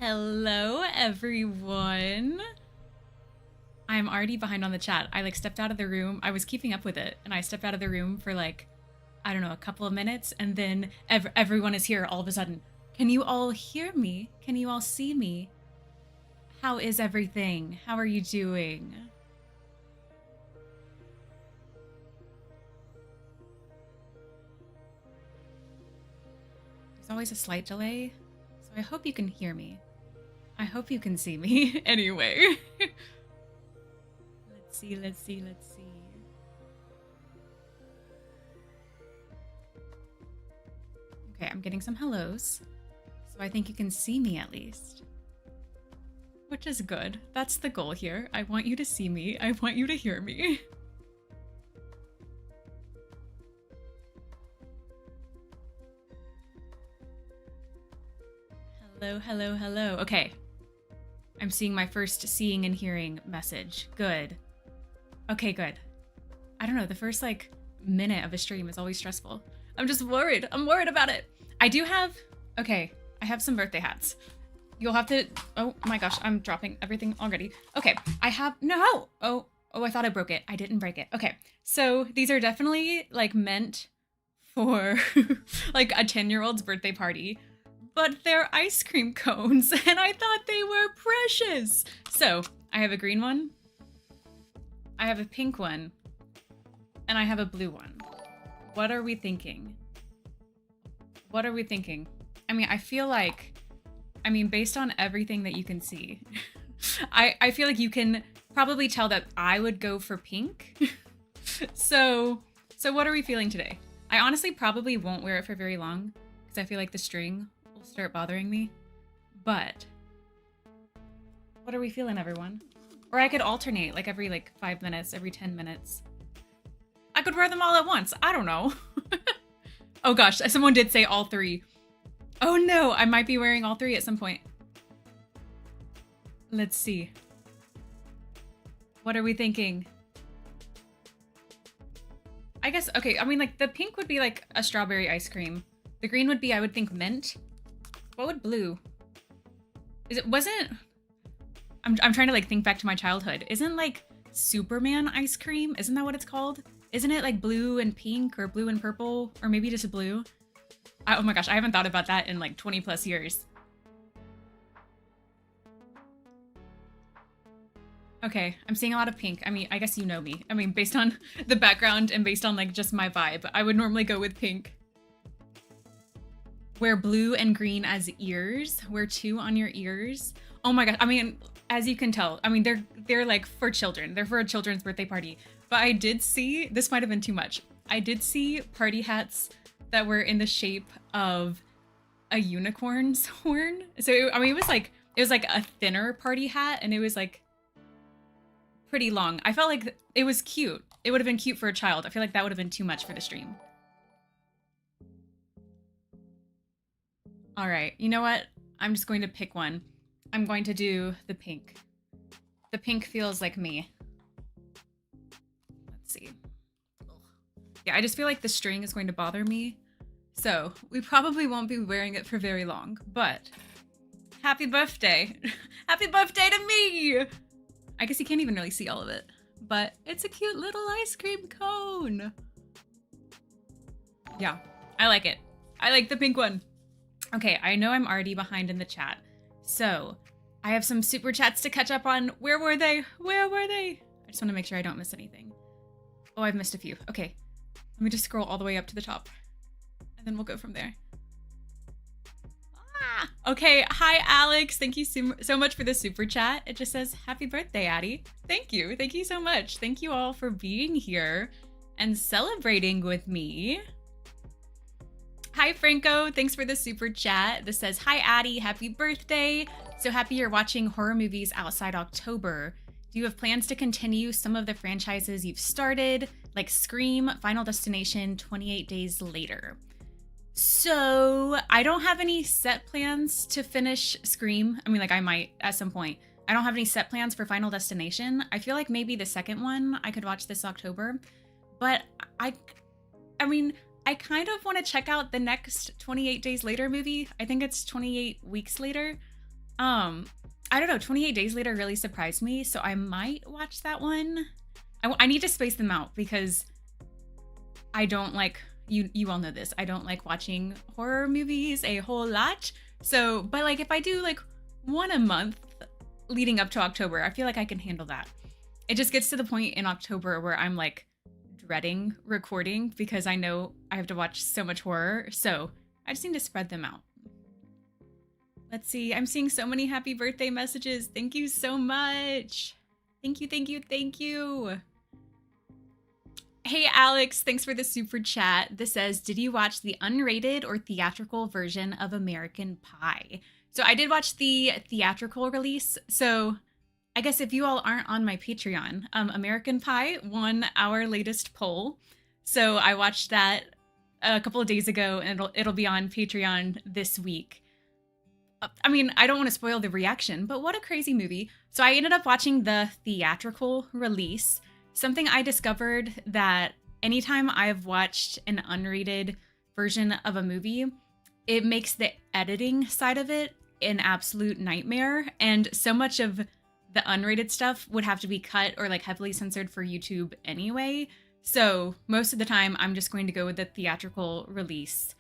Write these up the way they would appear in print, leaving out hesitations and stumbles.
Hello, everyone. I'm already behind on the chat. I stepped out of the room. I was keeping up with it, and I stepped out of the room for I don't know, a couple of minutes, and then everyone is here all of a sudden. Can you all hear me? Can you all see me? How is everything? How are you doing? There's always a slight delay, so I hope you can hear me. I hope you can see me anyway. Let's see. Okay, I'm getting some hellos, so I think you can see me at least. Which is good. That's the goal here. I want you to see me. I want you to hear me. Hello. Okay. I'm seeing my first seeing and hearing message. Good. Okay, good. I don't know, the first minute of a stream is always stressful. I'm just worried. I'm worried about it. I have some birthday hats. You'll have to, oh my gosh, I'm dropping everything already. Okay, no! Oh, I thought I broke it. I didn't break it. Okay, so these are definitely meant for a 10-year-old's birthday party, but they're ice cream cones and I thought they were precious. So I have a green one, I have a pink one, and I have a blue one. What are we thinking? What are we thinking? I mean, I feel based on everything that you can see, I feel like you can probably tell that I would go for pink. So what are we feeling today? I honestly probably won't wear it for very long because I feel like the string will start bothering me. But what are we feeling, everyone? Or I could alternate every 5 minutes, every 10 minutes. I could wear them all at once. I don't know. Oh gosh, someone did say all three. Oh no, I might be wearing all three at some point. Let's see. What are we thinking? I guess, okay, I mean the pink would be a strawberry ice cream. The green would be, I would think, mint. What would blue? I'm trying to think back to my childhood. Isn't Superman ice cream? Isn't that what it's called? Isn't it blue and pink or blue and purple? Or maybe just blue? Oh my gosh, I haven't thought about that in 20 plus years. Okay, I'm seeing a lot of pink. I mean, I guess you know me. I mean, based on the background and based on just my vibe, I would normally go with pink. Wear blue and green as ears. Wear 2 on your ears. Oh my god, I mean, as you can tell, I mean, they're for children. They're for a children's birthday party. But I did see, this might have been too much. I did see party hats that were in the shape of a unicorn's horn. So, I mean, it was a thinner party hat and it was pretty long. I felt like it was cute. It would have been cute for a child. I feel like that would have been too much for the stream. All right, you know what? I'm just going to pick one. I'm going to do the pink. The pink feels like me. Let's see. Yeah, I just feel like the string is going to bother me. So we probably won't be wearing it for very long, but happy birthday. Happy birthday to me. I guess you can't even really see all of it, but it's a cute little ice cream cone. Yeah, I like it. I like the pink one. Okay, I know I'm already behind in the chat, so I have some super chats to catch up on. Where were they? Where were they? I just want to make sure I don't miss anything. Oh, I've missed a few. Okay, let me just scroll all the way up to the top, and then we'll go from there. Ah, okay, hi Alex. Thank you so much for the super chat. It just says, happy birthday, Addie. Thank you. Thank you so much. Thank you all for being here and celebrating with me. Hi Franco, thanks for the super chat. This says, hi Addie, happy birthday. So happy you're watching horror movies outside October. Do you have plans to continue some of the franchises you've started, like Scream, Final Destination, 28 Days Later? So I don't have any set plans to finish Scream. I mean, I might at some point. I don't have any set plans for Final Destination. I feel like maybe the second one I could watch this October, but I mean, I kind of want to check out the next 28 Days Later movie. I think it's 28 Weeks Later. Um, I don't know. 28 Days Later really surprised me, so I might watch that one. I need to space them out because I don't like you all know this. I don't like watching horror movies a whole lot. So, but like if I do like one a month leading up to October, I feel like I can handle that. It just gets to the point in October where I'm like dreading recording because I know I have to watch so much horror. So, I just need to spread them out. Let's see. I'm seeing so many happy birthday messages. Thank you so much. Thank you, thank you, thank you. Hey, Alex, thanks for the super chat. This says, did you watch the unrated or theatrical version of American Pie? So I did watch the theatrical release. So I guess if you all aren't on my Patreon, American Pie won our latest poll. So I watched that a couple of days ago, and it'll be on Patreon this week. I mean, I don't want to spoil the reaction, but what a crazy movie. So I ended up watching the theatrical release. Something I discovered that anytime I've watched an unrated version of a movie, it makes the editing side of it an absolute nightmare. And so much of the unrated stuff would have to be cut or like heavily censored for YouTube anyway. So most of the time I'm just going to go with the theatrical release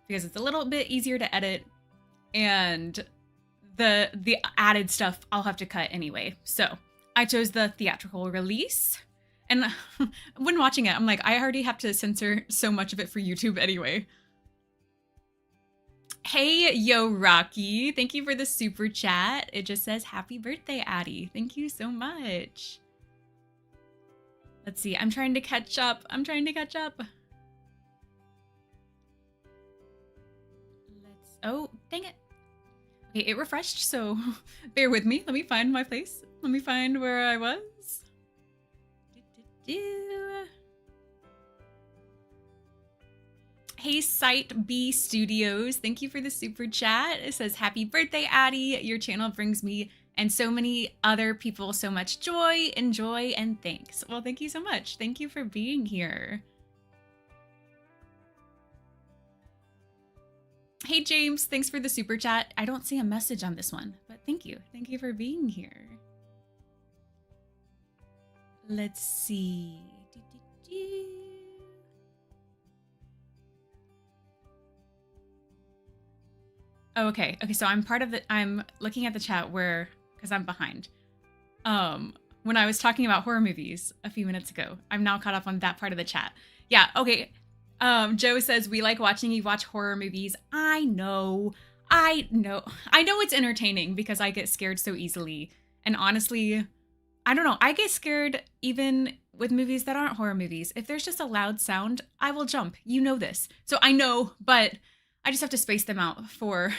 because it's a little bit easier to edit, and the added stuff I'll have to cut anyway. So I chose the theatrical release. And when watching it, I'm like, I already have to censor so much of it for YouTube anyway. Hey, Yo Rocky. Thank you for the super chat. It just says, happy birthday, Addie. Thank you so much. Let's see. I'm trying to catch up. Oh, dang it. Okay, it refreshed, so bear with me. Let me find my place. Let me find where I was. Hey, Site B Studios. Thank you for the super chat. It says, happy birthday, Addie. Your channel brings me and so many other people so much joy, and thanks. Well, thank you so much. Thank you for being here. Hey, James. Thanks for the super chat. I don't see a message on this one, but thank you. Thank you for being here. Let's see. Oh, okay. Okay, so I'm looking at the chat because I'm behind. When I was talking about horror movies a few minutes ago, I'm now caught up on that part of the chat. Yeah, okay. Joe says, we like watching you watch horror movies. I know it's entertaining because I get scared so easily. And honestly, I don't know. I get scared even with movies that aren't horror movies. If there's just a loud sound, I will jump. You know this. So I know, but I just have to space them out for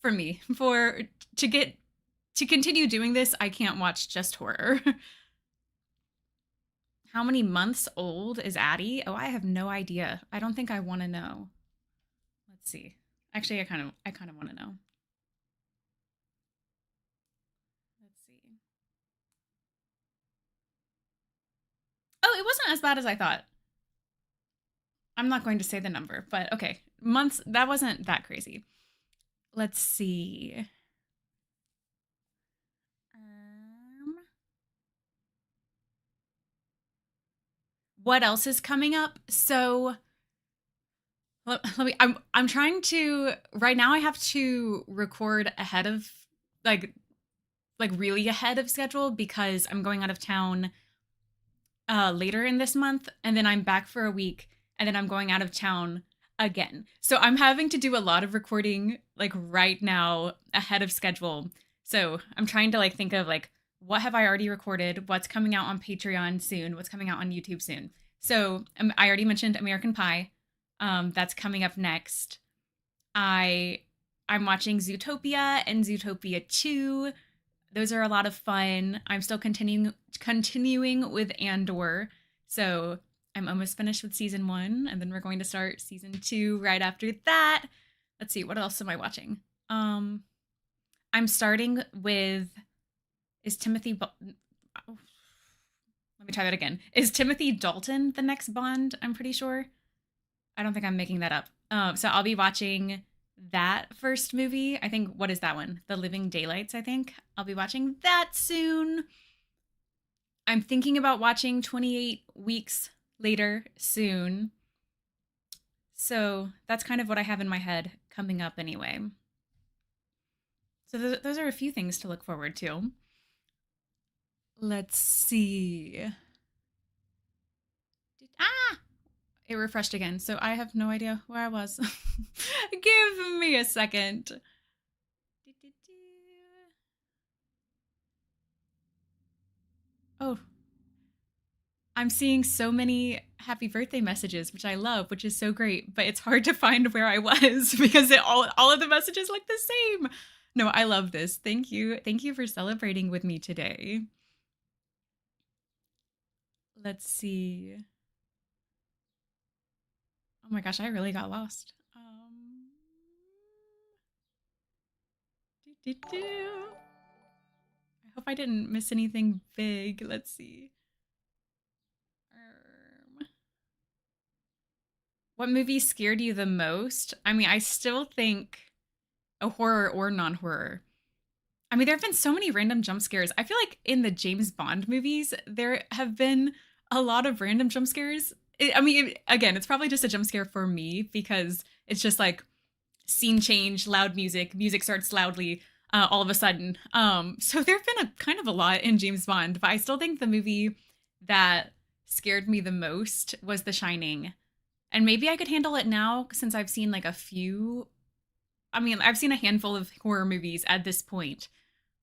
me. To continue doing this, I can't watch just horror. How many months old is Addie? Oh, I have no idea. I don't think I want to know. Let's see. Actually, I kind of want to know. Oh, it wasn't as bad as I thought. I'm not going to say the number, but okay. Months, that wasn't that crazy. Let's see. What else is coming up? So let me, I'm trying to, right now I have to record ahead of, like really ahead of schedule because I'm going out of town later in this month, and then I'm back for a week, and then I'm going out of town again. So I'm having to do a lot of recording like right now ahead of schedule. So I'm trying to like think of like, what have I already recorded? What's coming out on Patreon soon? What's coming out on YouTube soon? So I already mentioned American Pie. That's coming up next. I'm watching Zootopia and Zootopia 2. Those are a lot of fun. I'm still continuing with Andor. So I'm almost finished with season 1, and then we're going to start season 2 right after that. Let's see, what else am I watching? I'm starting with let me try that again. Is Timothy Dalton the next Bond? I'm pretty sure. I don't think I'm making that up. So I'll be watching that first movie. I think, what is that one? The Living Daylights, I think. I'll be watching that soon. I'm thinking about watching 28 Weeks Later soon. So that's kind of what I have in my head coming up anyway. So those are a few things to look forward to. Let's see. Ah! It refreshed again, so I have no idea where I was. Give me a second. Oh, I'm seeing so many happy birthday messages, which I love, which is so great, but it's hard to find where I was because all of the messages look the same. No, I love this. Thank you. Thank you for celebrating with me today. Let's see. Oh my gosh, I really got lost. I hope I didn't miss anything big. Let's see. What movie scared you the most? I mean, I still think a horror or non-horror. I mean, there have been so many random jump scares. I feel like in the James Bond movies, there have been a lot of random jump scares. Again, it's probably just a jump scare for me because it's just like scene change, loud music starts loudly all of a sudden. So there have been a kind of a lot in James Bond, but I still think the movie that scared me the most was The Shining. And maybe I could handle it now since I've seen like a few. I mean, I've seen a handful of horror movies at this point.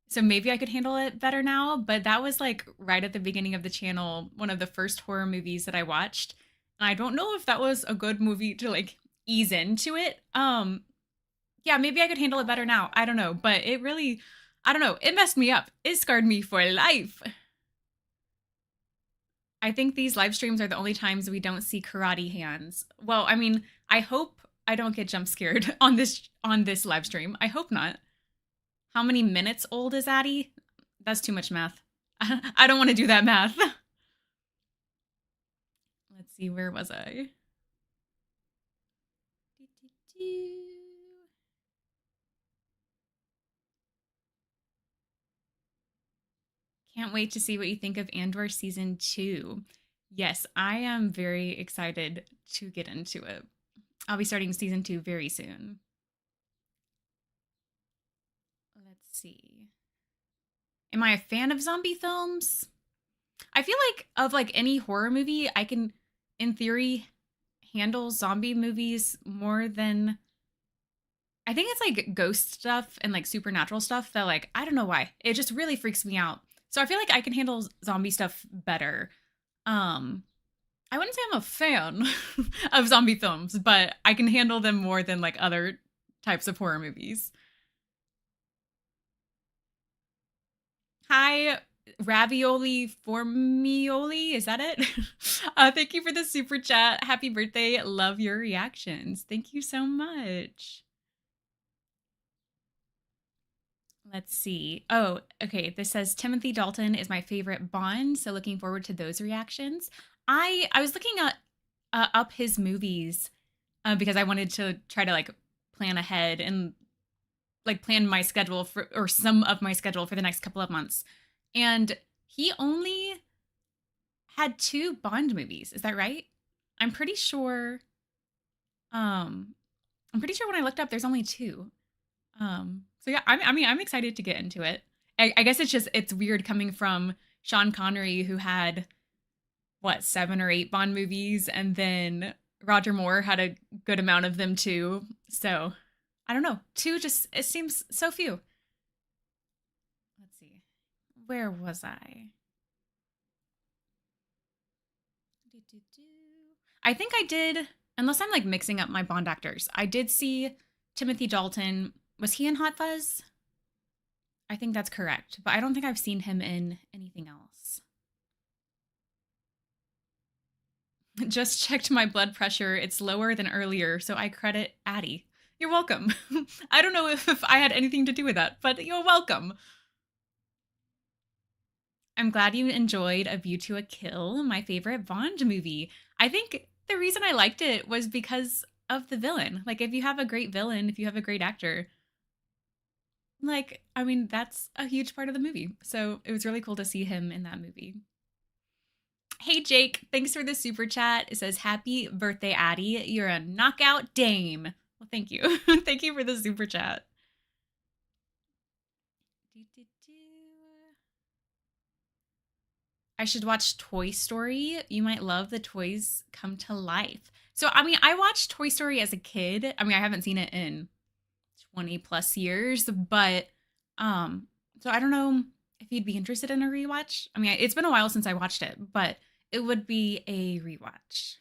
So maybe I could handle it better now, but that was like right at the beginning of the channel, one of the first horror movies that I watched. And I don't know if that was a good movie to like ease into it. Yeah, maybe I could handle it better now. I don't know, but it really I don't know, it messed me up. It scarred me for life. I think these live streams are the only times we don't see karate hands. Well, I mean, I hope I don't get jump scared on this live stream. I hope not. How many minutes old is Addie? That's too much math. I don't want to do that math. Let's see, where was I? Can't wait to see what you think of Andor season 2. Yes, I am very excited to get into it. I'll be starting season 2 very soon. Let's see. Am I a fan of zombie films? I feel like of like any horror movie, I can in theory handle zombie movies more than I think it's like ghost stuff and like supernatural stuff that like I don't know why. It just really freaks me out. So I feel like I can handle zombie stuff better. Um I wouldn't say I'm a fan of zombie films, but I can handle them more than like other types of horror movies. Hi, Ravioli Formioli. Is that it? Thank you for the super chat. Happy birthday. Love your reactions. Thank you so much. Let's see. Oh, okay. This says Timothy Dalton is my favorite Bond, so looking forward to those reactions. I was looking at up his movies because I wanted to try to like plan ahead and like plan my schedule for or some of my schedule for the next couple of months. And he only had two Bond movies. Is that right? I'm pretty sure I'm pretty sure when I looked up there's only two. So yeah, I'm excited to get into it. I guess it's weird coming from Sean Connery who had what 7 or 8 Bond movies, and then Roger Moore had a good amount of them too. So I don't know. Two just it seems so few. Let's see. Where was I? I think I did, unless I'm like mixing up my Bond actors. I did see Timothy Dalton. Was he in Hot Fuzz? I think that's correct, but I don't think I've seen him in anything else. Just checked my blood pressure. It's lower than earlier, so I credit Addie. You're welcome. I don't know if I had anything to do with that, but you're welcome. I'm glad you enjoyed A View to a Kill, my favorite Bond movie. I think the reason I liked it was because of the villain. Like if you have a great villain, if you have a great actor, like I mean that's a huge part of the movie. So it was really cool to see him in that movie. Hey Jake, thanks for the super chat. It says happy birthday, Addie. You're a knockout dame. Well, thank you. Thank you for the super chat. I should watch Toy Story. You might love the toys come to life. So, I mean, I watched Toy Story as a kid. I mean, I haven't seen it in 20 plus years, but so I don't know if you'd be interested in a rewatch. I mean, it's been a while since I watched it, but it would be a rewatch.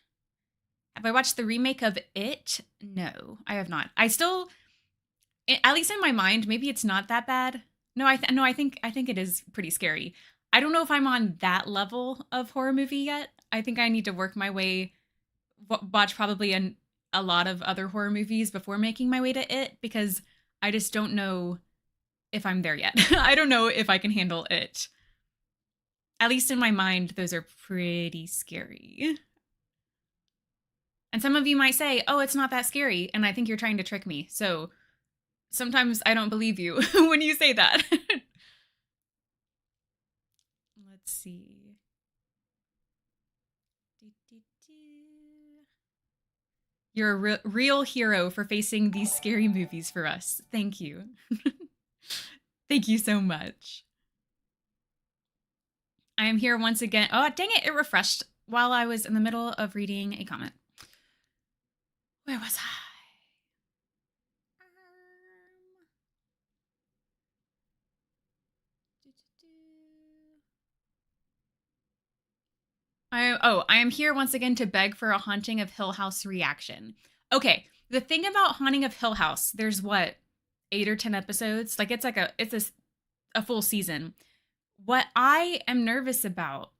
Have I watched the remake of It? No, I have not. I still, at least in my mind, maybe it's not that bad. No, I think it is pretty scary. I don't know if I'm on that level of horror movie yet. I think I need to work my way, watch probably a lot of other horror movies before making my way to It, because I just don't know if I'm there yet. I don't know if I can handle It. At least in my mind, those are pretty scary. And some of you might say, oh, it's not that scary. And I think you're trying to trick me. So sometimes I don't believe you when you say that. Let's see. You're a real hero for facing these scary movies for us. Thank you. Thank you so much. I am here once again. Oh, dang it. It refreshed while I was in the middle of reading a comment. Where was I am here once again to beg for a Haunting of Hill House reaction. Okay, the thing about Haunting of Hill House, there's what, 8 or 10 episodes? Like it's a full season. What I am nervous about,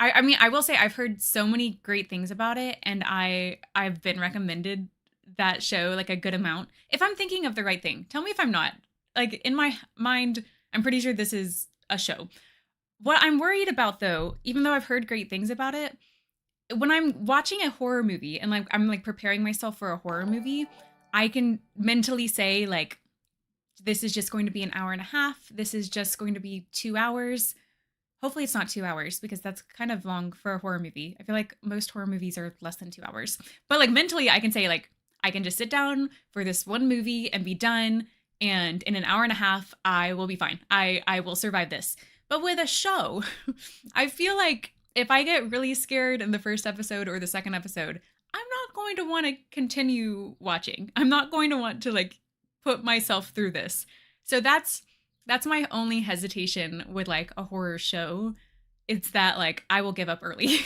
I mean, I will say I've heard so many great things about it, and I've been recommended that show like a good amount. If I'm thinking of the right thing, tell me if I'm not. Like in my mind, I'm pretty sure this is a show. What I'm worried about though, even though I've heard great things about it, when I'm watching a horror movie and like I'm like preparing myself for a horror movie, I can mentally say like this is just going to be an hour and a half. This is just going to be 2 hours. Hopefully it's not 2 hours because that's kind of long for a horror movie. I feel like most horror movies are less than 2 hours. But like mentally I can say like I can just sit down for this one movie and be done, and in an hour and a half I will be fine. I will survive this. But with a show, I feel like if I get really scared in the first episode or the second episode, I'm not going to want to continue watching. I'm not going to want to like put myself through this. So that's my only hesitation with like a horror show. It's that like I will give up early.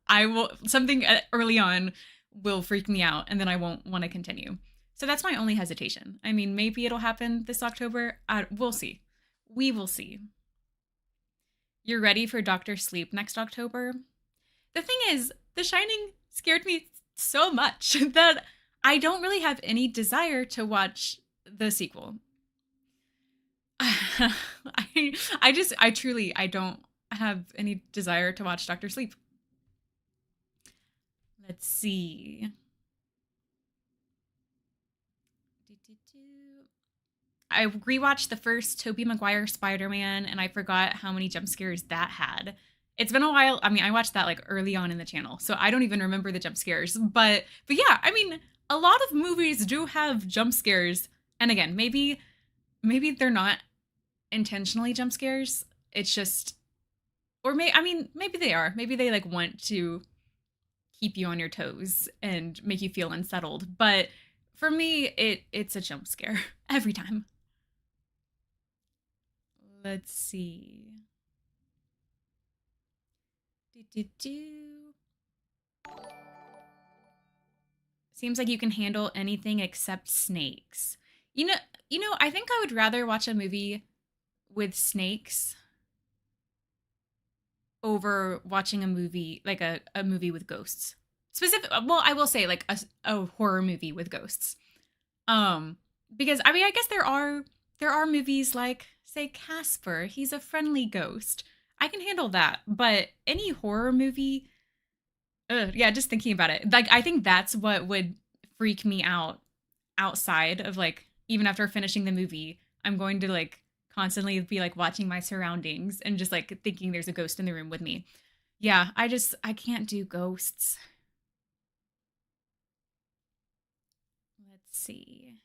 I will, something early on will freak me out and then I won't want to continue. So that's my only hesitation. I mean, maybe it'll happen this October. We'll see. We will see. You're ready for Dr. Sleep next October? The thing is, The Shining scared me so much that I don't really have any desire to watch the sequel. I don't have any desire to watch Dr. Sleep. Let's see. I rewatched the first Tobey Maguire Spider-Man and I forgot how many jump scares that had. It's been a while. I mean, I watched that like early on in the channel, so I don't even remember the jump scares. But yeah, I mean, a lot of movies do have jump scares. And again, maybe they're not intentionally jump scares. It's just, or maybe they are. Maybe they like want to keep you on your toes and make you feel unsettled. But for me, it's a jump scare every time. Let's see. Seems like you can handle anything except snakes. You know, I think I would rather watch a movie with snakes over watching a movie like a movie with ghosts. Well, I will say like a horror movie with ghosts. Because I mean, I guess there are movies like, say, Casper. He's a friendly ghost. I can handle that. But any horror movie, Yeah, just thinking about it. Like, I think that's what would freak me out outside of like, even after finishing the movie, I'm going to like constantly be like watching my surroundings and just like thinking there's a ghost in the room with me. Yeah, I can't do ghosts. Let's see.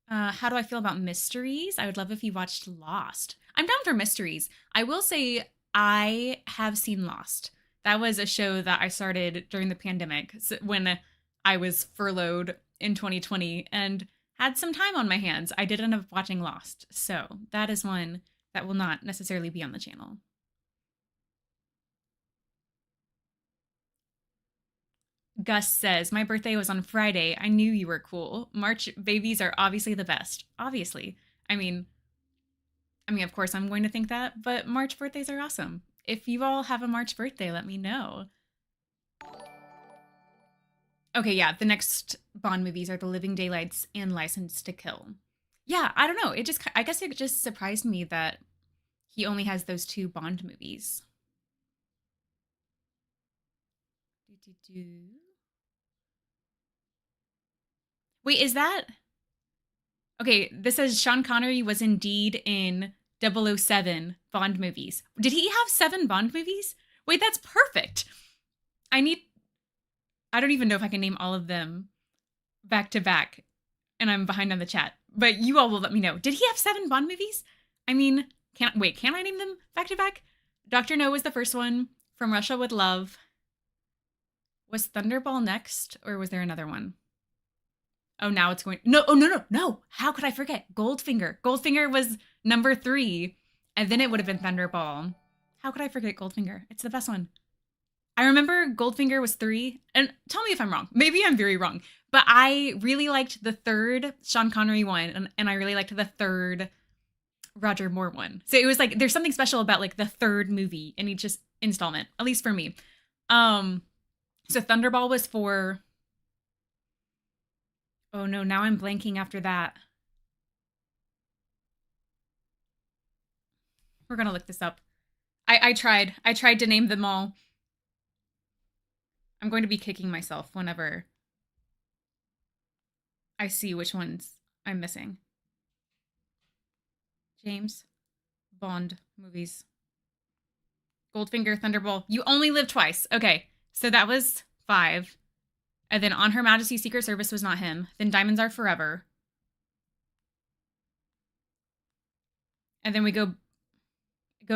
How do I feel about mysteries? I would love if you watched Lost. I'm down for mysteries. I will say I have seen Lost. That was a show that I started during the pandemic when I was furloughed in 2020 and had some time on my hands. I did end up watching Lost. So that is one that will not necessarily be on the channel. Gus says, my birthday was on Friday. I knew you were cool. March babies are obviously the best. Obviously. I mean, of course, I'm going to think that, but March birthdays are awesome. If you all have a March birthday, let me know. Okay, yeah, the next Bond movies are The Living Daylights and License to Kill. Yeah, I don't know. I guess it just surprised me that he only has those two Bond movies. Wait, is that? Okay, this says Sean Connery was indeed in 007 Bond movies. Did he have 7 Bond movies? Wait, that's perfect. I need. I don't even know if I can name all of them back to back, and I'm behind on the chat. But you all will let me know. Did he have 7 Bond movies? I mean, can I name them back to back? Doctor No was the first one. From Russia with Love. Was Thunderball next, or was there another one? Oh, now it's going. No, oh, no. How could I forget? Goldfinger. Goldfinger was number 3, and then it would have been Thunderball. How could I forget Goldfinger? It's the best one. I remember Goldfinger was 3, and tell me if I'm wrong. Maybe I'm very wrong, but I really liked the third Sean Connery one, and I really liked the third Roger Moore one. So it was like there's something special about like the third movie in each just installment, at least for me. So Thunderball was for. Oh no, now I'm blanking after that. We're gonna look this up. I tried. I tried to name them all. I'm going to be kicking myself whenever I see which ones I'm missing. James Bond movies. Goldfinger, Thunderball. You only live twice. Okay, so that was 5. And then On Her Majesty's Secret Service was not him. Then Diamonds Are Forever. And then we go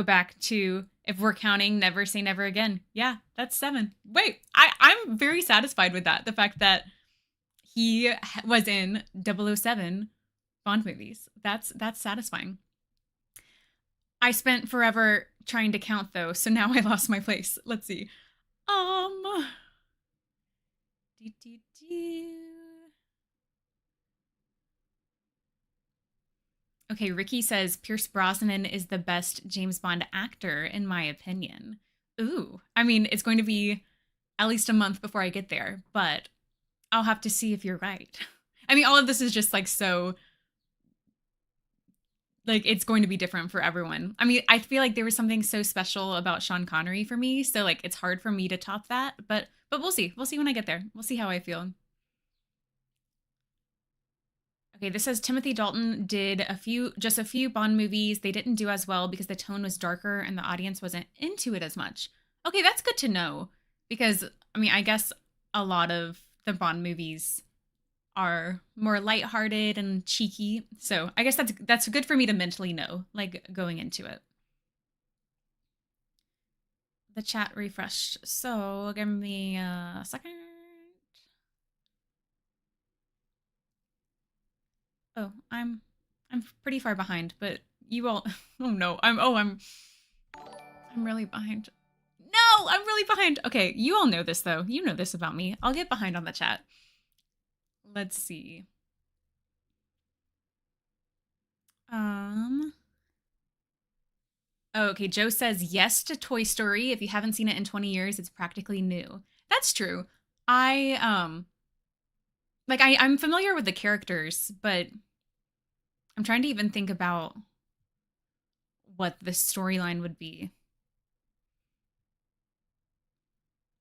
back to, if we're counting, Never Say Never Again. Yeah, that's 7. Wait, I'm very satisfied with that. The fact that he was in 007 Bond movies. That's satisfying. I spent forever trying to count though, so now I lost my place. Let's see. Do, do, do. Okay, Ricky says Pierce Brosnan is the best James Bond actor, in my opinion. Ooh, I mean, it's going to be at least a month before I get there, but I'll have to see if you're right. I mean, all of this is just like so. Like, it's going to be different for everyone. I mean, I feel like there was something so special about Sean Connery for me, so like it's hard for me to top that, but we'll see. We'll see when I get there. We'll see how I feel. Okay, this says Timothy Dalton did just a few Bond movies. They didn't do as well because the tone was darker and the audience wasn't into it as much. Okay, that's good to know because I mean, I guess a lot of the Bond movies are more lighthearted and cheeky. So, I guess that's good for me to mentally know, like going into it. The chat refreshed. So, give me a second. Oh, I'm pretty far behind, but you all oh no. I'm really behind. No, I'm really behind. Okay, you all know this though. You know this about me. I'll get behind on the chat. Let's see. Oh, okay, Joe says yes to Toy Story. If you haven't seen it in 20 years, it's practically new. That's true. I'm familiar with the characters, but I'm trying to even think about what the storyline would be.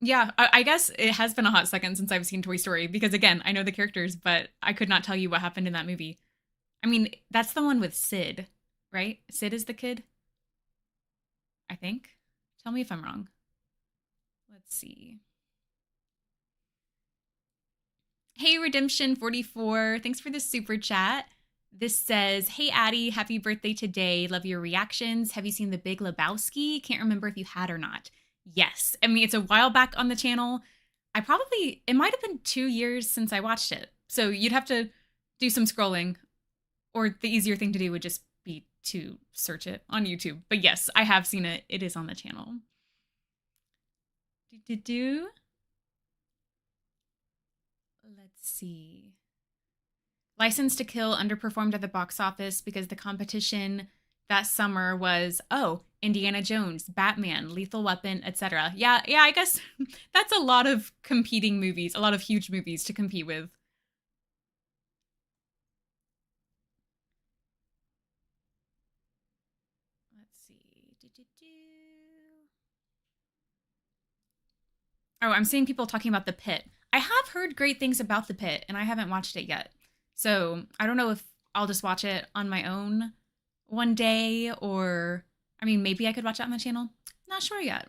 Yeah, I guess it has been a hot second since I've seen Toy Story because again, I know the characters, but I could not tell you what happened in that movie. I mean, that's the one with Sid, right? Sid is the kid, I think. Tell me if I'm wrong. Let's see. Hey, Redemption44, thanks for the super chat. This says, hey, Addie, happy birthday today. Love your reactions. Have you seen The Big Lebowski? Can't remember if you had or not. Yes. I mean, it's a while back on the channel. It might have been 2 years since I watched it. So you'd have to do some scrolling, or the easier thing to do would just be to search it on YouTube. But yes, I have seen it. It is on the channel. Do. Let's see. License to Kill underperformed at the box office because the competition that summer was, Indiana Jones, Batman, Lethal Weapon, etc. Yeah, I guess that's a lot of competing movies, a lot of huge movies to compete with. Let's see. Oh, I'm seeing people talking about The Pit. I have heard great things about The Pit, and I haven't watched it yet. So I don't know if I'll just watch it on my own one day, or I mean, maybe I could watch it on the channel. Not sure yet.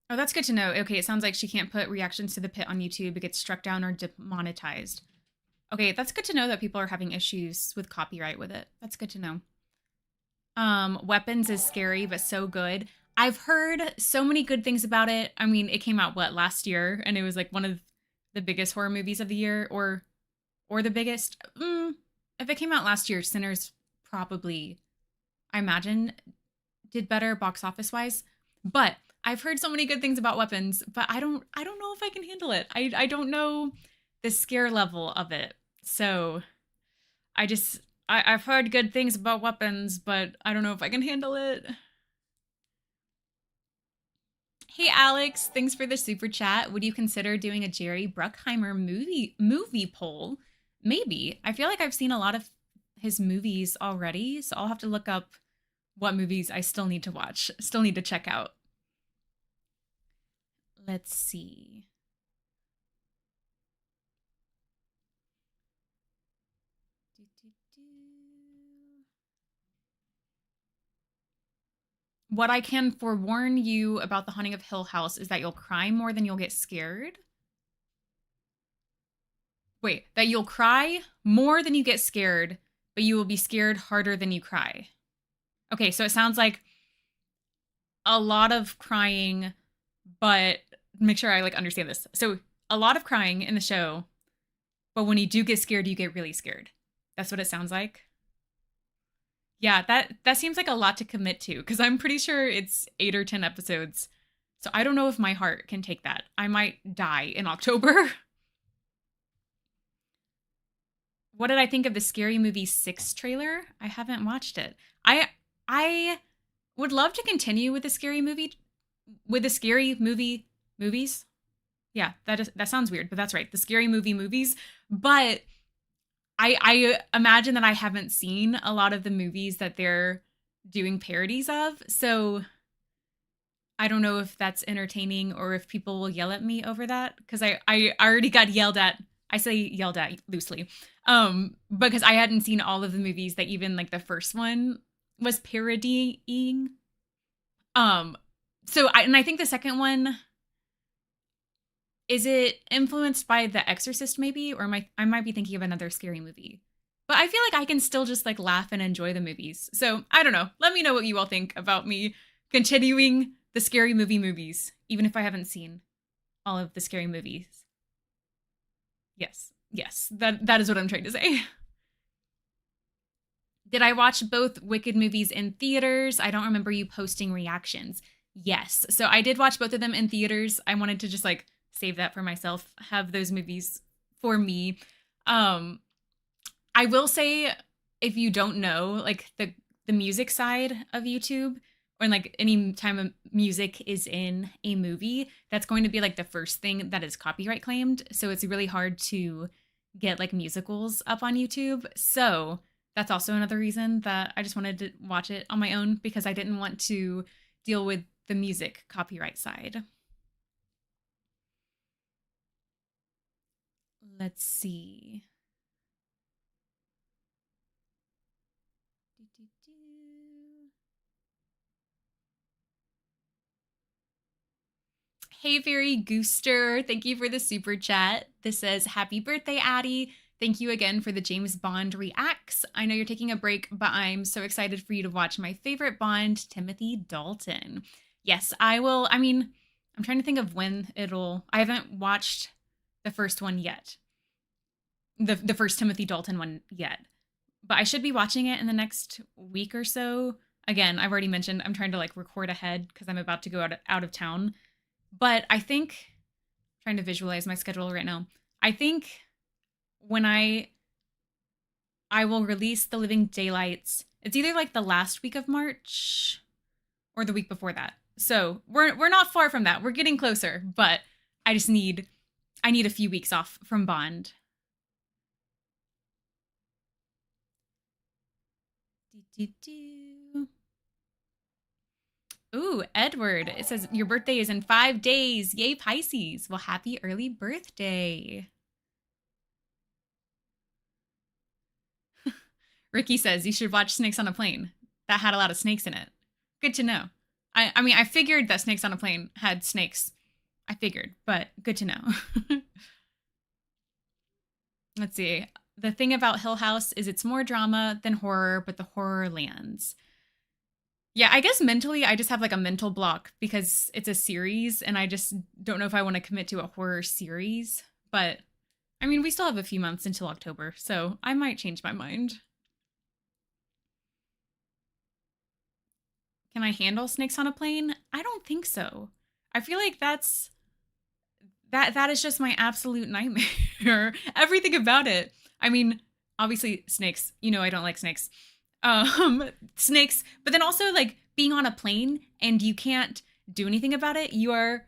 Oh, that's good to know. Okay, it sounds like she can't put reactions to The Pit on YouTube. It gets struck down or demonetized. Okay, that's good to know that people are having issues with copyright with it. That's good to know. Weapons is scary, but so good. I've heard so many good things about it. I mean, it came out last year, and it was like one of the biggest horror movies of the year, or the biggest. If it came out last year, Sinners probably, I imagine, did better box office wise. But I've heard so many good things about Weapons, but I don't know if I can handle it. I don't know the scare level of it. So I've heard good things about Weapons, but I don't know if I can handle it. Hey Alex, thanks for the super chat. Would you consider doing a Jerry Bruckheimer movie poll? Maybe. I feel like I've seen a lot of his movies already, so I'll have to look up what movies I still need to watch, still need to check out. Let's see. What I can forewarn you about The Haunting of Hill House is that you'll cry more than you'll get scared. Wait, that you'll cry more than you get scared, but you will be scared harder than you cry. Okay, so it sounds like a lot of crying, but make sure I understand this. So a lot of crying in the show, but when you do get scared, you get really scared. That's what it sounds like. Yeah, that seems like a lot to commit to because I'm pretty sure it's 8 or 10 episodes. So I don't know if my heart can take that. I might die in October. What did I think of the Scary Movie 6 trailer? I haven't watched it. I would love to continue with the scary movie movies. Yeah, that sounds weird, but that's right. The scary movie movies, but I imagine that I haven't seen a lot of the movies that they're doing parodies of. So I don't know if that's entertaining or if people will yell at me over that because I already got yelled at. I say yelled at loosely. Because I hadn't seen all of the movies that even the first one was parodying. I think the second one, is it influenced by The Exorcist maybe, or I might be thinking of another scary movie. But I feel like I can still just laugh and enjoy the movies. So I don't know. Let me know what you all think about me continuing the scary movies, even if I haven't seen all of the scary movies. Yes, that is what I'm trying to say. Did I watch both Wicked movies in theaters? I don't remember you posting reactions. Yes, so I did watch both of them in theaters. I wanted to just save that for myself, have those movies for me. I will say, if you don't know, the music side of YouTube, or any time music is in a movie, that's going to be the first thing that is copyright claimed. So it's really hard to get musicals up on YouTube. So That's also another reason that I just wanted to watch it on my own because I didn't want to deal with the music copyright side. Let's see. Hey, Fairy Gooster. Thank you for the super chat. This says, Happy birthday, Addie. Thank you again for the James Bond reacts. I know you're taking a break, but I'm so excited for you to watch my favorite Bond, Timothy Dalton. Yes, I will. I mean, I'm trying to think of when it'll. I haven't watched the first one yet. The first Timothy Dalton one yet. But I should be watching it in the next week or so. Again, I've already mentioned I'm trying to like record ahead because I'm about to go out of town. But I think, trying to visualize my schedule right now. I think when I will release The Living Daylights, it's either like the last week of March or the week before that. So we're not far from that. We're getting closer, but I need a few weeks off from Bond. Ooh, Edward. It says your birthday is in 5 days. Yay, Pisces. Well, happy early birthday. Ricky says you should watch Snakes on a Plane. That had a lot of snakes in it. Good to know. I mean, I figured that Snakes on a Plane had snakes. I figured, but good to know. Let's see. The thing about Hill House is it's more drama than horror, but the horror lands. Yeah, I guess mentally I just have like a mental block because it's a series and I just don't know if I want to commit to a horror series. But I mean, we still have a few months until October, so I might change my mind. Can I handle Snakes on a Plane? I don't think so. I feel like that is just my absolute nightmare. Everything about it. I mean, obviously snakes. You know I don't like snakes. Snakes, but then also like being on a plane and you can't do anything about it. You are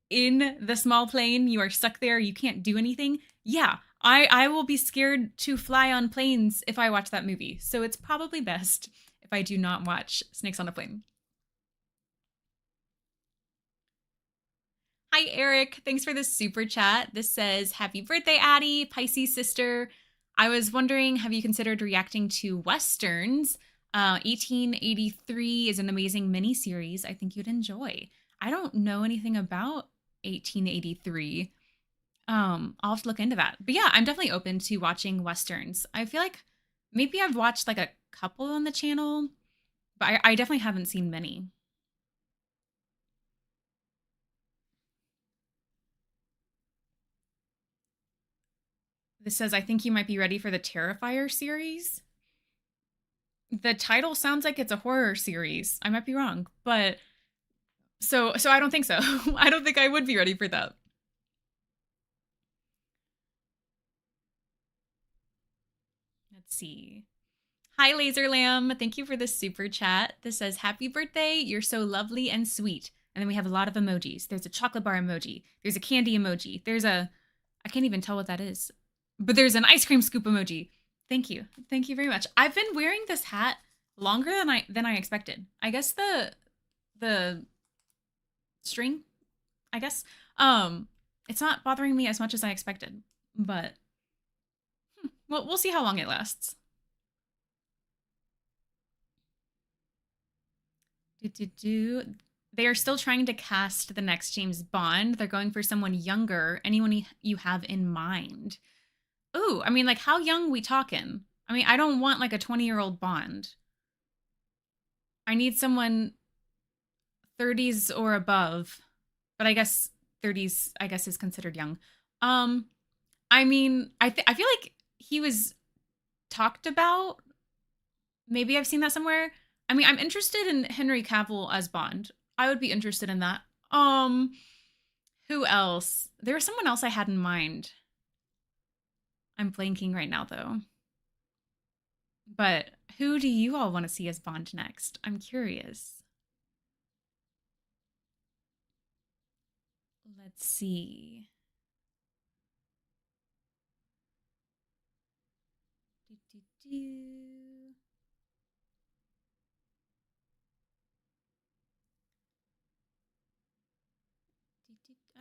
in the small plane, you are stuck there, you can't do anything. Yeah, I will be scared to fly on planes if I watch that movie. So it's probably best if I do not watch Snakes on a Plane. Hi, Eric. Thanks for the super chat. This says, Happy birthday, Addie, Pisces sister. I was wondering, have you considered reacting to Westerns? 1883 is an amazing miniseries I think you'd enjoy. I don't know anything about 1883. I'll have to look into that. But yeah, I'm definitely open to watching Westerns. I feel like maybe I've watched like a couple on the channel, but I definitely haven't seen many. This says, I think you might be ready for the Terrifier series. The title sounds like it's a horror series. I might be wrong, but so I don't think so. I don't think I would be ready for that. Let's see. Hi, Laser Lamb. Thank you for the super chat. This says, Happy birthday. You're so lovely and sweet. And then we have a lot of emojis. There's a chocolate bar emoji. There's a candy emoji. I can't even tell what that is, but there's an ice cream scoop emoji. Thank you. Thank you very much. I've been wearing this hat longer than I expected. I guess the string, I guess, it's not bothering me as much as I expected, but well, we'll see how long it lasts. They are still trying to cast the next James Bond. They're going for someone younger. Anyone you have in mind? Ooh, I mean, like, how young we talking? I mean, I don't want like a 20-year-old Bond. I need someone 30s or above, but I guess 30s, I guess, is considered young. Um, I mean, I feel like he was talked about. Maybe I've seen that somewhere. I mean, I'm interested in Henry Cavill as Bond. I would be interested in that. Who else? There was someone else I had in mind. I'm blanking right now though. But who do you all want to see as Bond next? I'm curious. Let's see.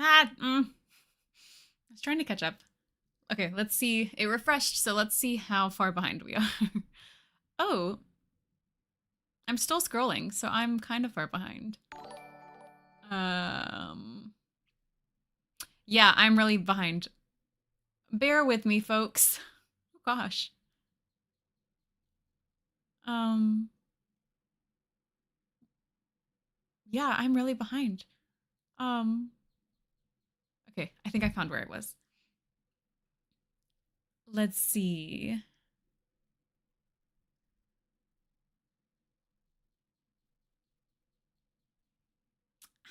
I was trying to catch up. Okay, let's see. It refreshed, so let's see how far behind we are. Oh, I'm still scrolling, so I'm kind of far behind. Yeah, I'm really behind. Bear with me, folks. Oh gosh. Yeah, I'm really behind. Okay, I think I found where it was. Let's see.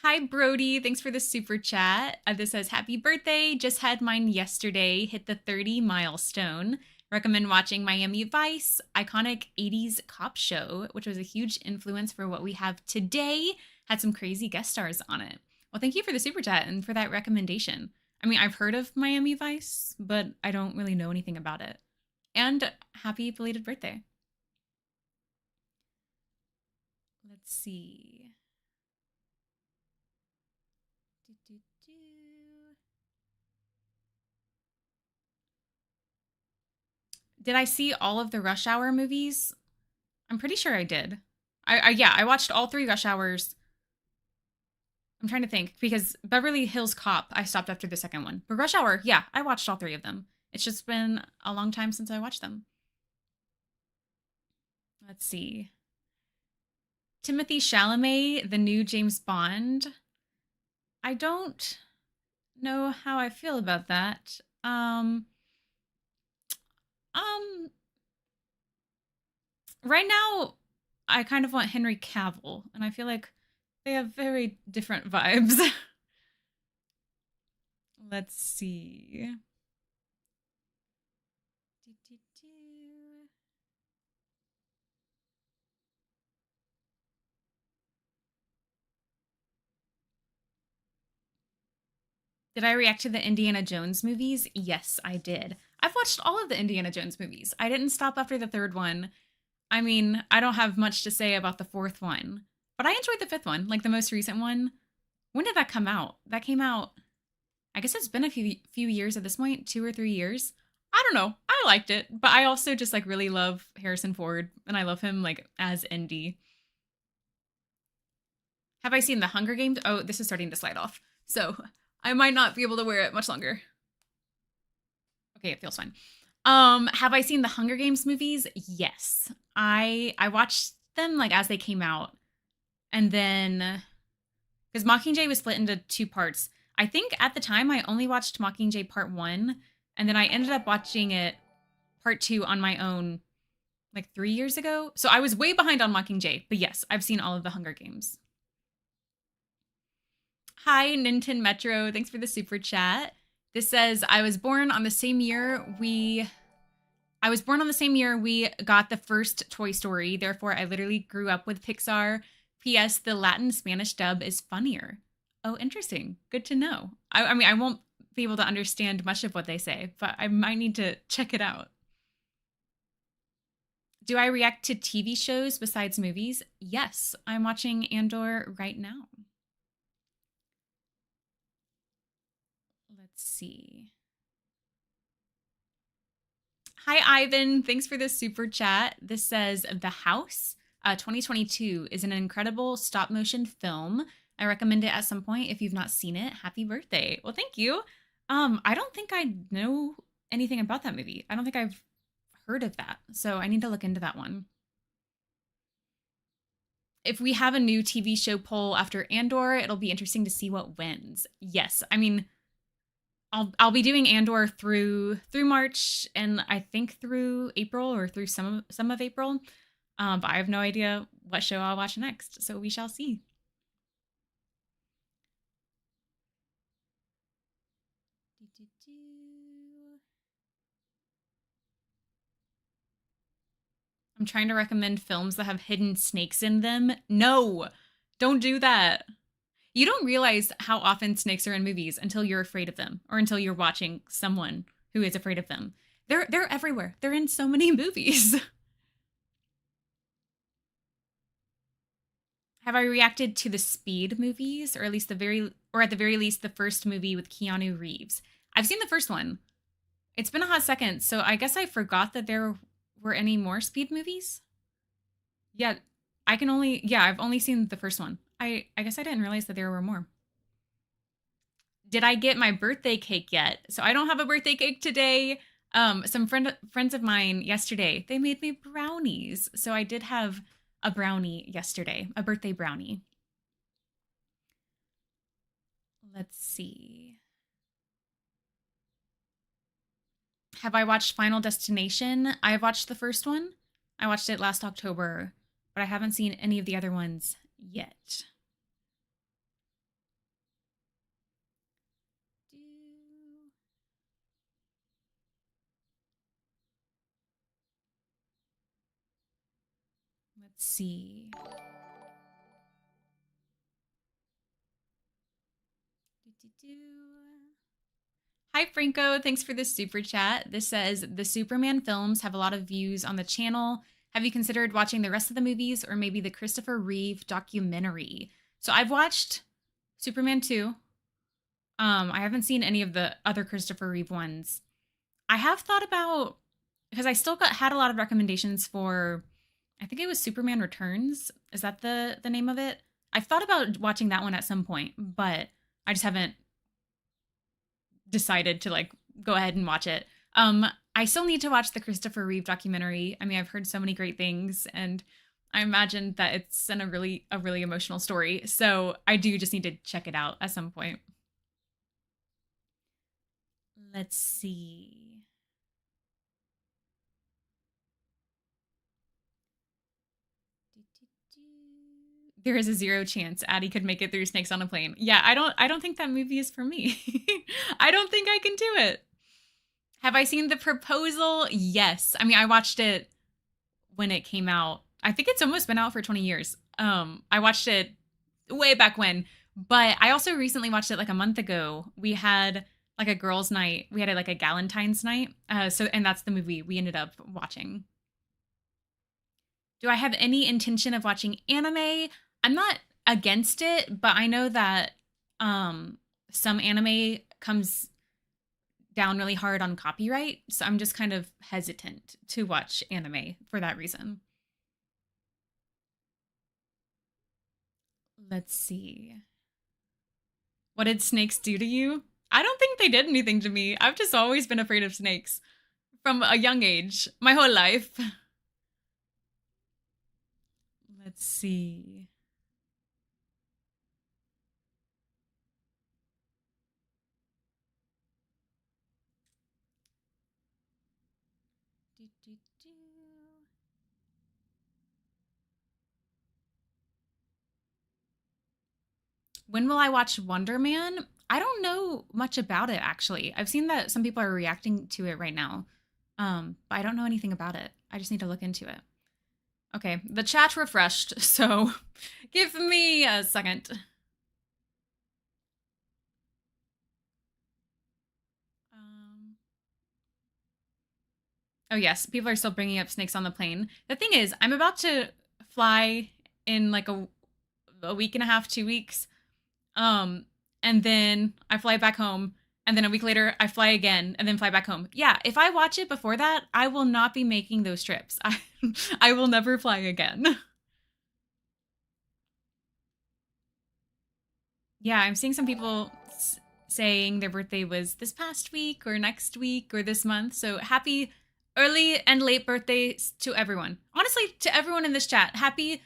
Hi, Brody. Thanks for the super chat. This says, happy birthday. Just had mine yesterday. Hit the 30 milestone. Recommend watching Miami Vice, iconic 80s cop show, which was a huge influence for what we have today. Had some crazy guest stars on it. Well, thank you for the super chat and for that recommendation. I mean, I've heard of Miami Vice, but I don't really know anything about it. And happy belated birthday. Let's see. Did I see all of the Rush Hour movies? I'm pretty sure I did. Yeah, I watched all 3 Rush Hours. I'm trying to think because Beverly Hills Cop, I stopped after the second one. But Rush Hour, yeah, I watched all 3 of them. It's just been a long time since I watched them. Let's see. Timothy Chalamet, the new James Bond. I don't know how I feel about that. Right now, I kind of want Henry Cavill, and I feel like they have very different vibes. Let's see. Did I react to the Indiana Jones movies? Yes, I did. I've watched all of the Indiana Jones movies. I didn't stop after the 3rd one. I mean, I don't have much to say about the 4th one, but I enjoyed the 5th one, like the most recent one. When did that come out? That came out, I guess it's been a few years at this point, 2 or 3 years. I don't know. I liked it, but I also just like really love Harrison Ford, and I love him like as Indy. Have I seen The Hunger Games? Oh, this is starting to slide off, so I might not be able to wear it much longer. Okay, it feels fine. Have I seen the Hunger Games movies? Yes. I watched them like as they came out. And then because Mockingjay was split into 2 parts. I think at the time I only watched Mockingjay part 1, and then I ended up watching it part 2 on my own like 3 years ago. So I was way behind on Mockingjay, but yes, I've seen all of the Hunger Games. Hi, Ninten Metro. Thanks for the super chat. This says, I was born on the same year we got the first Toy Story. Therefore, I literally grew up with Pixar. P.S. The Latin Spanish dub is funnier. Oh, interesting. Good to know. I mean, I won't be able to understand much of what they say, but I might need to check it out. Do I react to TV shows besides movies? Yes, I'm watching Andor right now. Let's see. Hi, Ivan. Thanks for the super chat. This says The House 2022 is an incredible stop motion film. I recommend it at some point if you've not seen it. Happy birthday. Well, thank you. I don't think I know anything about that movie. I don't think I've heard of that. So I need to look into that one. If we have a new TV show poll after Andor, it'll be interesting to see what wins. Yes, I mean, I'll be doing Andor through March, and I think through April or through some of April. But I have no idea what show I'll watch next, so we shall see. I'm trying to recommend films that have hidden snakes in them. No, don't do that. You don't realize how often snakes are in movies until you're afraid of them or until you're watching someone who is afraid of them. They're everywhere. They're in so many movies. Have I reacted to the Speed movies, or at the very least, the first movie with Keanu Reeves? I've seen the first one. It's been a hot second, so I guess I forgot that there were any more Speed movies. Yeah, I've only seen the first one. I guess I didn't realize that there were more. Did I get my birthday cake yet? So I don't have a birthday cake today. Some friends of mine yesterday, they made me brownies. So I did have a brownie yesterday, a birthday brownie. Let's see. Have I watched Final Destination? I watched the first one. I watched it last October, but I haven't seen any of the other ones yet. Let's see. Hi, Franco. Thanks for the super chat. This says the Superman films have a lot of views on the channel. Have you considered watching the rest of the movies or maybe the Christopher Reeve documentary? So I've watched Superman 2. I haven't seen any of the other Christopher Reeve ones. I have thought about, because I still had a lot of recommendations for, I think it was Superman Returns. Is that the name of it? I've thought about watching that one at some point, but I just haven't decided to like go ahead and watch it. I still need to watch the Christopher Reeve documentary. I mean, I've heard so many great things, and I imagine that it's a really emotional story. So I do just need to check it out at some point. Let's see. There is a 0 chance Addie could make it through Snakes on a Plane. Yeah, I don't think that movie is for me. I don't think I can do it. Have I seen The Proposal? Yes. I mean, I watched it when it came out. I think it's almost been out for 20 years. I watched it way back when, but I also recently watched it like a month ago. We had like a girls' night. We had like a Galentine's night. And that's the movie we ended up watching. Do I have any intention of watching anime? I'm not against it, but I know that some anime comes down really hard on copyright, so I'm just kind of hesitant to watch anime for that reason. Let's see. What did snakes do to you? I don't think they did anything to me. I've just always been afraid of snakes from a young age, my whole life. Let's see. When will I watch Wonder Man? I don't know much about it actually. I've seen that some people are reacting to it right now. But I don't know anything about it. I just need to look into it. Okay, the chat refreshed, so give me a second. Oh yes, people are still bringing up Snakes on the Plane. The thing is, I'm about to fly in like a week and a half, 2 weeks. And then I fly back home, and then a week later I fly again, and then fly back home. Yeah, if I watch it before that, I will not be making those trips. I will never fly again. Yeah, I'm seeing some people saying their birthday was this past week or next week or this month. So happy early and late birthdays to everyone. Honestly, to everyone in this chat, happy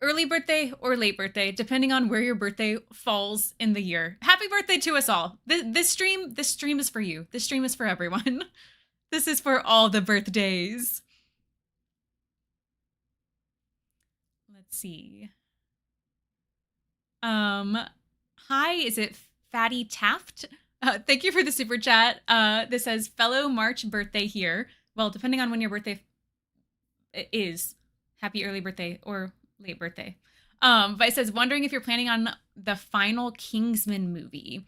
early birthday or late birthday, depending on where your birthday falls in the year. Happy birthday to us all. This stream is for you. This stream is for everyone. This is for all the birthdays. Let's see. Hi, is it Fatty Taft? Thank you for the super chat. This says fellow March birthday here. Well, depending on when your birthday is, happy early birthday or late birthday. But it says wondering if you're planning on the final Kingsman movie.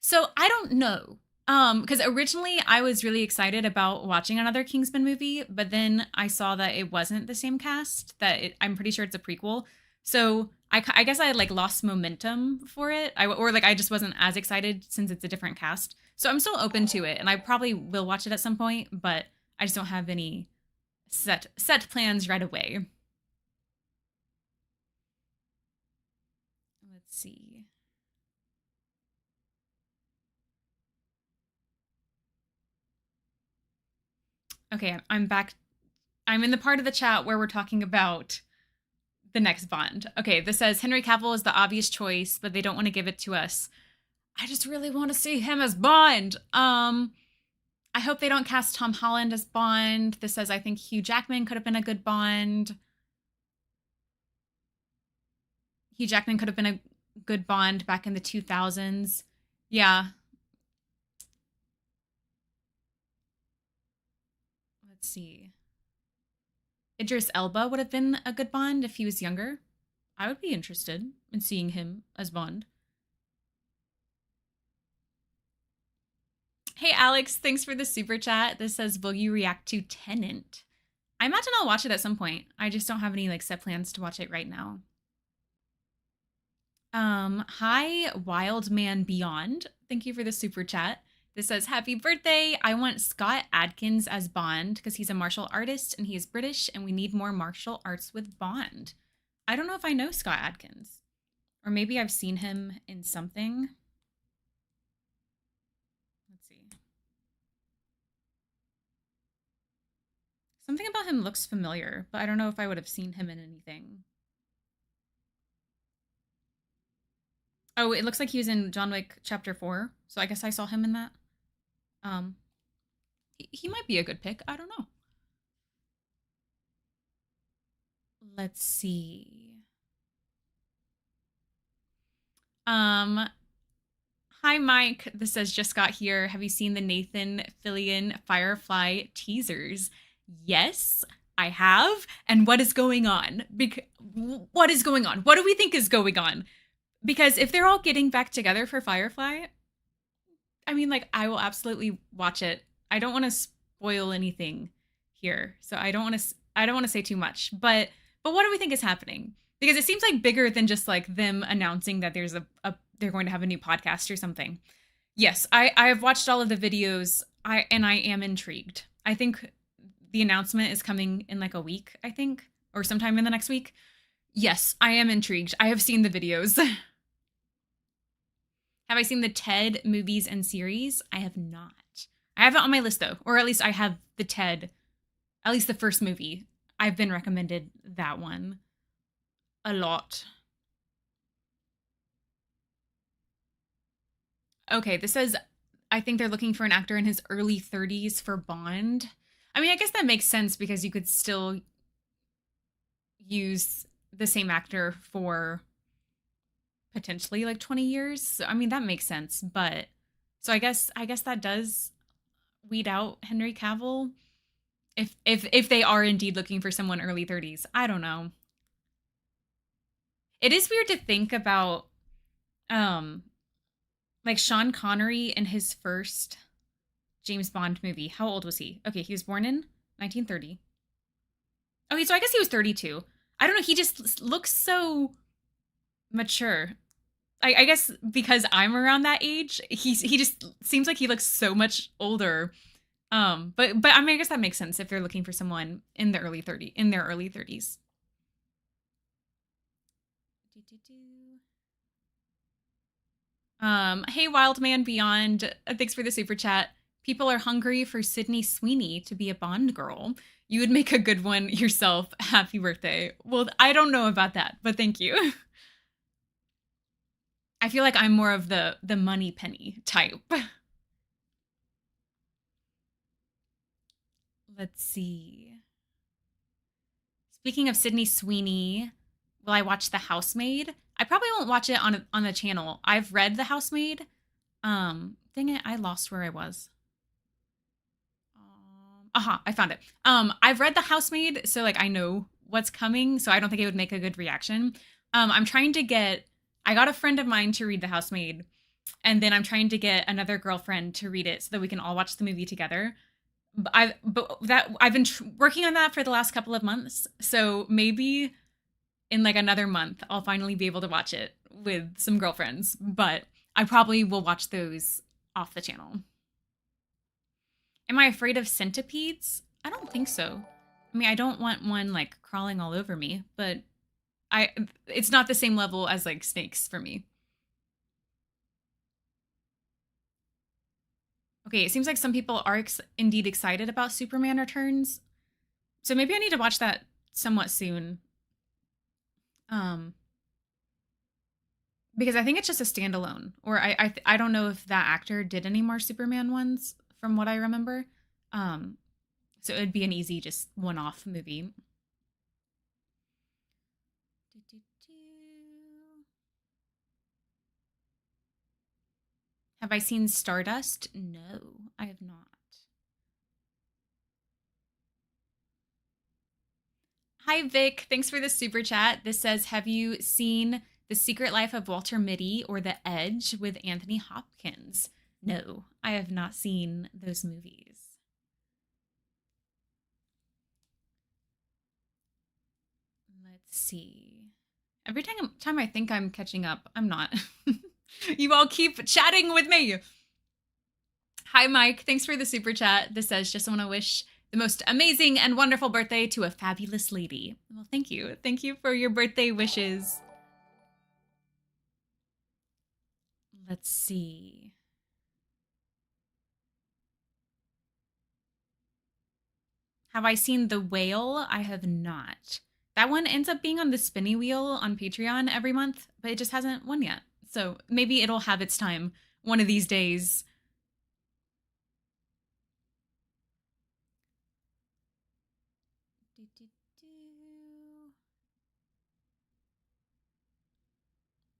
So I don't know. Because originally I was really excited about watching another Kingsman movie, but then I saw that it wasn't the same cast. I'm pretty sure it's a prequel. So I guess I like lost momentum for it. Or like I just wasn't as excited since it's a different cast. So I'm still open to it, and I probably will watch it at some point, but I just don't have any set plans right away. Let's see. Okay, I'm back. I'm in the part of the chat where we're talking about the next Bond. Okay, this says Henry Cavill is the obvious choice, but they don't want to give it to us. I just really want to see him as Bond. I hope they don't cast Tom Holland as Bond. This says I think Hugh Jackman could have been a good Bond. Hugh Jackman could have been a good Bond back in the 2000s. Yeah. Let's see. Idris Elba would have been a good Bond if he was younger. I would be interested in seeing him as Bond. Hey, Alex, thanks for the super chat. This says, will you react to Tenet? I imagine I'll watch it at some point. I just don't have any like set plans to watch it right now. Hi, Wild Man Beyond. Thank you for the super chat. This says, happy birthday. I want Scott Adkins as Bond because he's a martial artist and he is British and we need more martial arts with Bond. I don't know if I know Scott Adkins. Or maybe I've seen him in something. Let's see. Something about him looks familiar, but I don't know if I would have seen him in anything. Oh, it looks like he was in John Wick Chapter 4, so I guess I saw him in that. He might be a good pick. I don't know. Let's see. Hi, Mike. This says, just got here. Have you seen the Nathan Fillion Firefly teasers? Yes, I have. And what is going on? What is going on? What do we think is going on? Because if they're all getting back together for Firefly, I mean, like, I will absolutely watch it. I don't want to spoil anything here, so I don't want to say too much. But what do we think is happening? Because it seems like bigger than just like them announcing that there's they're going to have a new podcast or something. Yes, I have watched all of the videos. I am intrigued. I think the announcement is coming in like a week, I think, or sometime in the next week. Yes, I am intrigued. I have seen the videos. Have I seen the Ted movies and series? I have not. I have it on my list though, or at least I have the Ted, at least the first movie. I've been recommended that one a lot. Okay, this says, I think they're looking for an actor in his early 30s for Bond. I mean, I guess that makes sense because you could still use the same actor for potentially like 20 years. So, I mean, that makes sense. But so I guess that does weed out Henry Cavill if they are indeed looking for someone early 30s. I don't know. It is weird to think about like Sean Connery in his first James Bond movie. How old was he? Okay, he was born in 1930. Okay, so I guess he was 32. I don't know, he just looks so mature. I guess because I'm around that age, he just seems like he looks so much older. But I mean, I guess that makes sense if they're looking for someone in their early 30s. Hey, Wild Man Beyond, thanks for the super chat. People are hungry for Sydney Sweeney to be a Bond girl. You would make a good one yourself. Happy birthday. Well, I don't know about that, but thank you. I feel like I'm more of the money penny type. Let's see. Speaking of Sydney Sweeney, will I watch The Housemaid? I probably won't watch it on the channel. I've read The Housemaid. Dang it, I lost where I was. I found it. I've read The Housemaid, so like I know what's coming, so I don't think it would make a good reaction. I'm trying to get, I got a friend of mine to read The Housemaid, and then I'm trying to get another girlfriend to read it so that we can all watch the movie together. I've been working on that for the last couple of months, so maybe in like another month, I'll finally be able to watch it with some girlfriends, but I probably will watch those off the channel. Am I afraid of centipedes? I don't think so. I mean, I don't want one like crawling all over me, but I it's not the same level as like snakes for me. Okay, it seems like some people are indeed excited about Superman Returns. So maybe I need to watch that somewhat soon. Um because I think it's just a standalone, or I don't know if that actor did any more Superman ones from what I remember. Um so it'd be an easy just one-off movie. Have I seen Stardust? No, I have not. Hi, Vic. Thanks for the super chat. This says, have you seen The Secret Life of Walter Mitty or The Edge with Anthony Hopkins? No, I have not seen those movies. Let's see. Every time I think I'm catching up, I'm not. You all keep chatting with me. Hi, Mike. Thanks for the super chat. This says, just want to wish the most amazing and wonderful birthday to a fabulous lady. Well, thank you. Thank you for your birthday wishes. Let's see. Have I seen The Whale? I have not. That one ends up being on the spinny wheel on Patreon every month, but it just hasn't won yet. So maybe it'll have its time one of these days.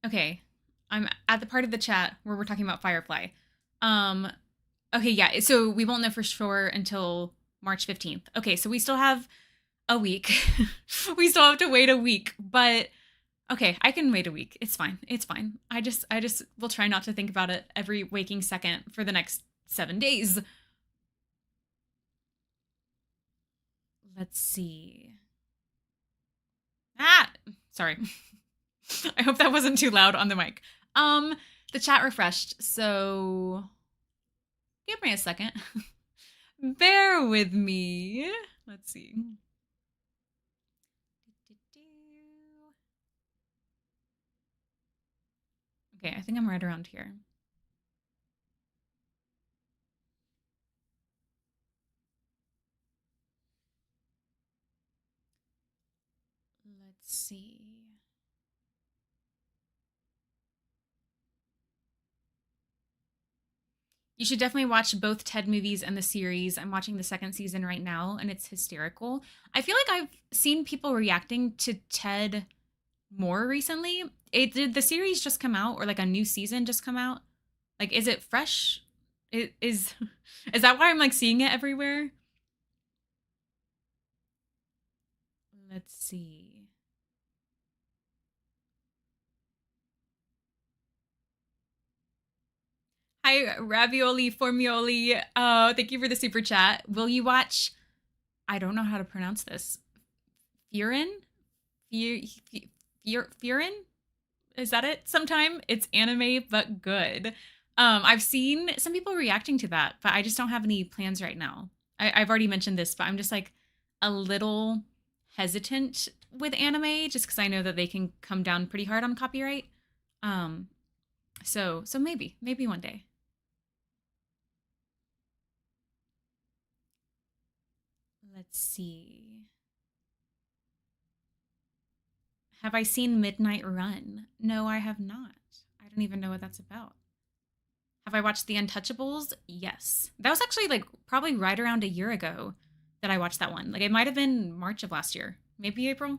Okay, I'm at the part of the chat where we're talking about Firefly. Okay, yeah, so we won't know for sure until March 15th. Okay, so we still have a week. We still have to wait a week, but okay, I can wait a week. It's fine. It's fine. I just will try not to think about it every waking second for the next 7 days. Let's see. Sorry. I hope that wasn't too loud on the mic. The chat refreshed, so give me a second. Bear with me. Let's see. Okay, I think I'm right around here. Let's see. You should definitely watch both Ted movies and the series. I'm watching the second season right now, and it's hysterical. I feel like I've seen people reacting to Ted more recently. Did the series just come out, or like a new season just come out? Like, is it fresh? It is is that why I'm like seeing it everywhere? Let's see. Hi, Ravioli Formioli. Thank you for the super chat. Will you watch? I don't know how to pronounce this. Furin? Furin? Is that it? Sometime it's anime but good. I've seen some people reacting to that, but I just don't have any plans right now. I've already mentioned this, but I'm just like a little hesitant with anime just because I know that they can come down pretty hard on copyright. So maybe one day. Let's see. Have I seen Midnight Run? No, I have not. I don't even know what that's about. Have I watched The Untouchables? Yes. That was actually like probably right around a year ago that I watched that one. Like it might have been March of last year, maybe April.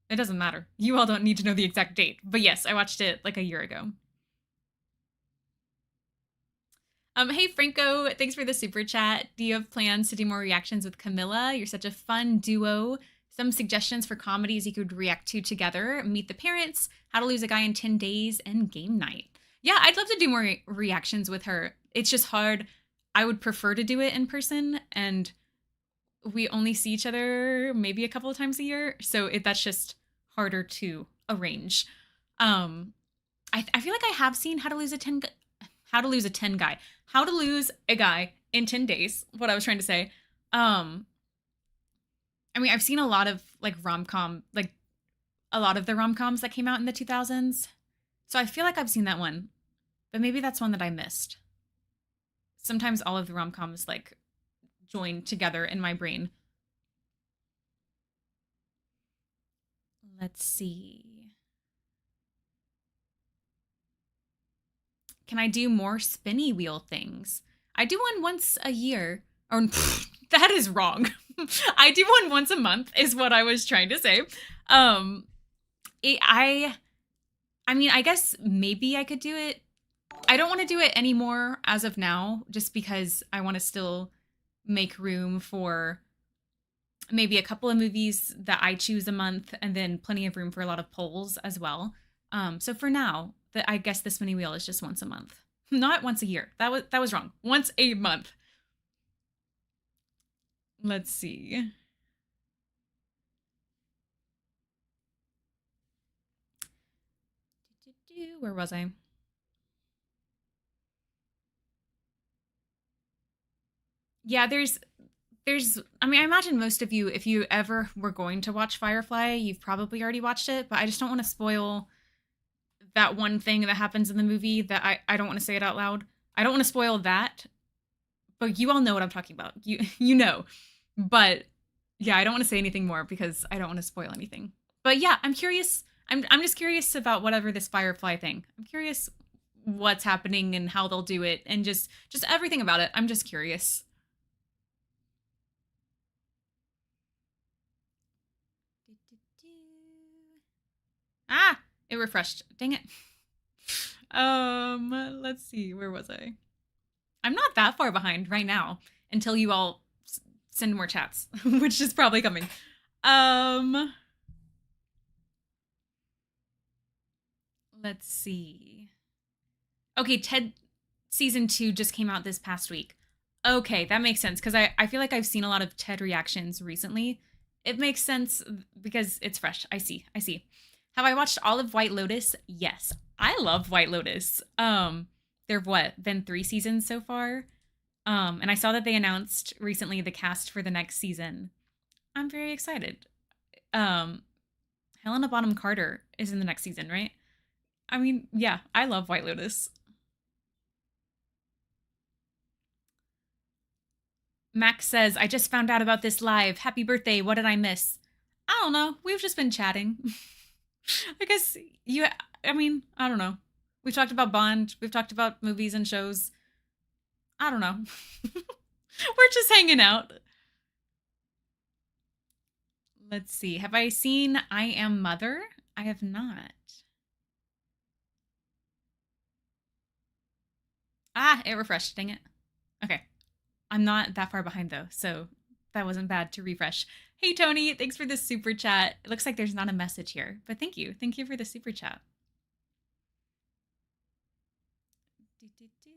It doesn't matter. You all don't need to know the exact date. But yes, I watched it like a year ago. Hey Franco, thanks for the super chat. Do you have plans to do more reactions with Camilla? You're such a fun duo. Some suggestions for comedies you could react to together: Meet the Parents, How to Lose a Guy in 10 Days, and Game Night. Yeah, I'd love to do more reactions with her. It's just hard. I would prefer to do it in person, and we only see each other maybe a couple of times a year, so that's just harder to arrange. Um, I feel like I have seen how to lose a guy in 10 days. What I was trying to say. Um, I mean, I've seen a lot of like rom-com, like a lot of the rom-coms that came out in the 2000s. So I feel like I've seen that one, but maybe that's one that I missed. Sometimes all of the rom-coms like join together in my brain. Let's see. Can I do more spinny wheel things? I do one once a year. Or that is wrong. I do one once a month is what I was trying to say. Um it, I mean, I guess maybe I could do it. I don't want to do it anymore as of now just because I want to still make room for maybe a couple of movies that I choose a month and then plenty of room for a lot of polls as well. So for now, I guess the spinning wheel is just once a month. Not once a year. That was wrong. Once a month. Let's see. Where was I? Yeah, there's I mean, I imagine most of you, if you ever were going to watch Firefly, you've probably already watched it, but I just don't want to spoil that one thing that happens in the movie that I don't want to say it out loud. I don't want to spoil that, but you all know what I'm talking about. You know. But yeah, I don't want to say anything more because I don't want to spoil anything. But yeah, I'm curious. I'm just curious about whatever this Firefly thing. I'm curious what's happening and how they'll do it and just everything about it. I'm just curious. Ah, it refreshed. Dang it. Let's see. Where was I? I'm not that far behind right now until you all send more chats, which is probably coming. Um, let's see. Okay, Ted season 2 just came out this past week. Okay, that makes sense because I feel like I've seen a lot of Ted reactions recently. It makes sense because it's fresh. I see. I see. Have I watched all of White Lotus? Yes. I love White Lotus. There've what, been 3 seasons so far? And I saw that they announced recently the cast for the next season. I'm very excited. Um, Helena Bonham Carter is in the next season, right? I mean, yeah, I love White Lotus. Max says, I just found out about this live. Happy birthday. What did I miss? I don't know. We've just been chatting. I guess you, I mean, I don't know. We've talked about Bond. We've talked about movies and shows. I don't know. We're just hanging out. Let's see. Have I seen I Am Mother? I have not. Ah, it refreshed. Dang it. Okay. I'm not that far behind though, so that wasn't bad to refresh. Hey Tony, thanks for the super chat. It looks like there's not a message here, but thank you. Thank you for the super chat. Do, do, do.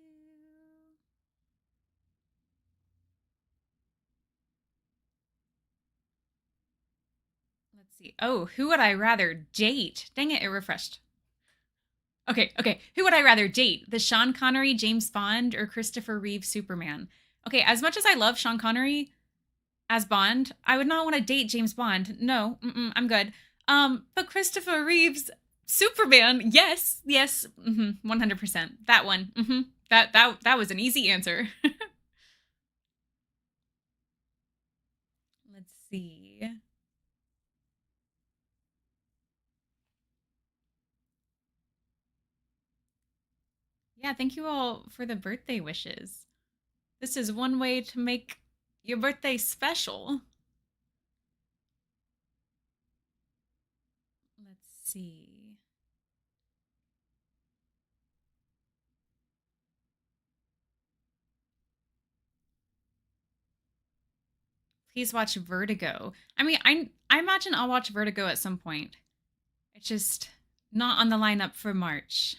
Let's see. Oh, who would I rather date? Dang it, it refreshed. Okay. Who would I rather date? The Sean Connery James Bond or Christopher Reeve Superman? Okay, as much as I love Sean Connery as Bond, I would not want to date James Bond. No, I'm good. But Christopher Reeves Superman, yes, 100%. That one, that was an easy answer. Let's see. Yeah, thank you all for the birthday wishes. This is one way to make your birthday special. Let's see. Please watch Vertigo. I mean, I imagine I'll watch Vertigo at some point. It's just not on the lineup for March.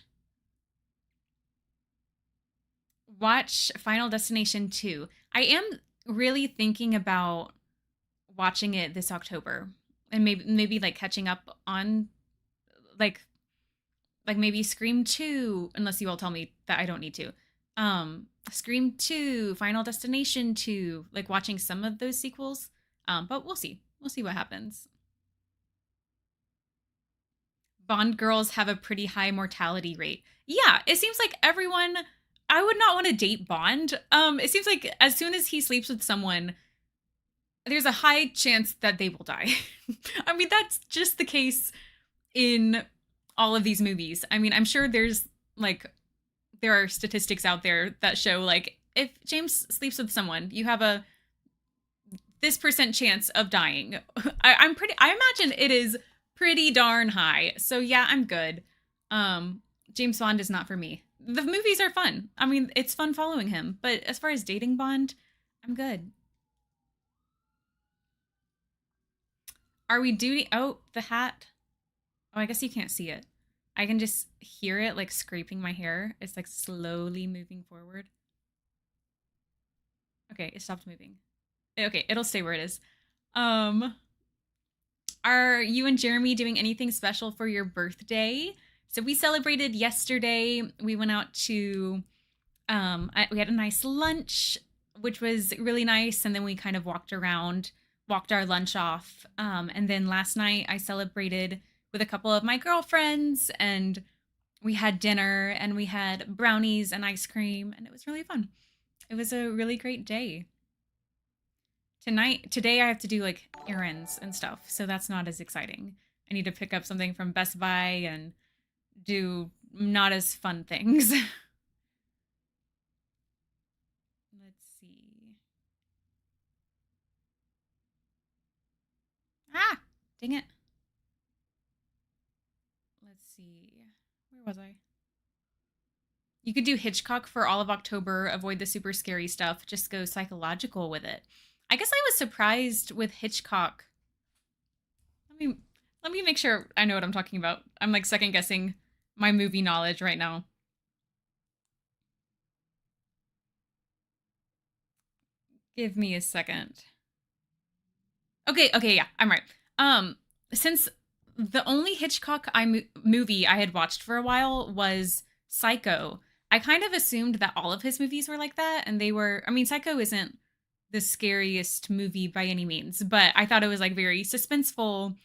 Watch Final Destination 2. I am really thinking about watching it this October. and maybe like catching up on like maybe Scream 2, unless you all tell me that I don't need to. Scream 2, Final Destination 2, like watching some of those sequels. But we'll see. We'll see what happens. Bond girls have a pretty high mortality rate. Yeah, it seems like everyone. I would not want to date Bond. It seems like as soon as he sleeps with someone, there's a high chance that they will die. I mean, that's just the case in all of these movies. I mean, I'm sure like there are statistics out there that show like if James sleeps with someone, you have a this percent chance of dying. I imagine it is pretty darn high. So yeah, I'm good. James Bond is not for me. The movies are fun. I mean, it's fun following him, but as far as dating Bond, I'm good. Are we duty? Oh, the hat. Oh, I guess you can't see it. I can just hear it like scraping my hair. It's like slowly moving forward. Okay, it stopped moving. Okay, it'll stay where it is. Um, are you and Jeremy doing anything special for your birthday? So we celebrated yesterday. We went out to we had a nice lunch, which was really nice, and then we kind of walked around, walked our lunch off. And then last night I celebrated with a couple of my girlfriends, and we had dinner and we had brownies and ice cream, and it was really fun. It was a really great day. Today I have to do like errands and stuff, so that's not as exciting. I need to pick up something from Best Buy and do not as fun things. Let's see. Ah, dang it. Let's see. Where was I? You could do Hitchcock for all of October, avoid the super scary stuff, just go psychological with it. I guess I was surprised with Hitchcock. Let me let me make sure I know what I'm talking about. I'm like second guessing my movie knowledge right now. Give me a second. Okay, yeah, I'm right. Since the only movie I had watched for a while was Psycho, I kind of assumed that all of his movies were like that, and they were. I mean, Psycho isn't the scariest movie by any means, but I thought it was like very suspenseful,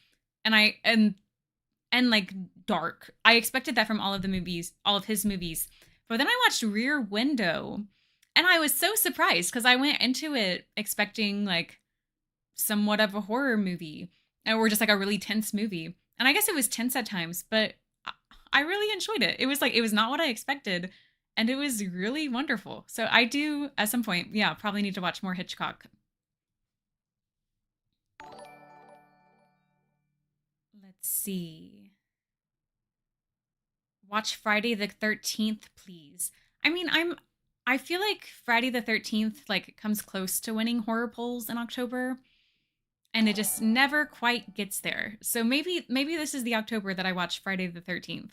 and and like dark. I expected that from all of his movies. But then I watched Rear Window, and I was so surprised because I went into it expecting like somewhat of a horror movie or just like a really tense movie. And I guess it was tense at times, but I really enjoyed it. It was not what I expected, and it was really wonderful. So I do at some point, yeah, probably need to watch more Hitchcock. Let's see. Watch Friday the 13th, please. I mean, I feel like Friday the 13th like comes close to winning horror polls in October, and it just never quite gets there. So maybe this is the October that I watch Friday the 13th.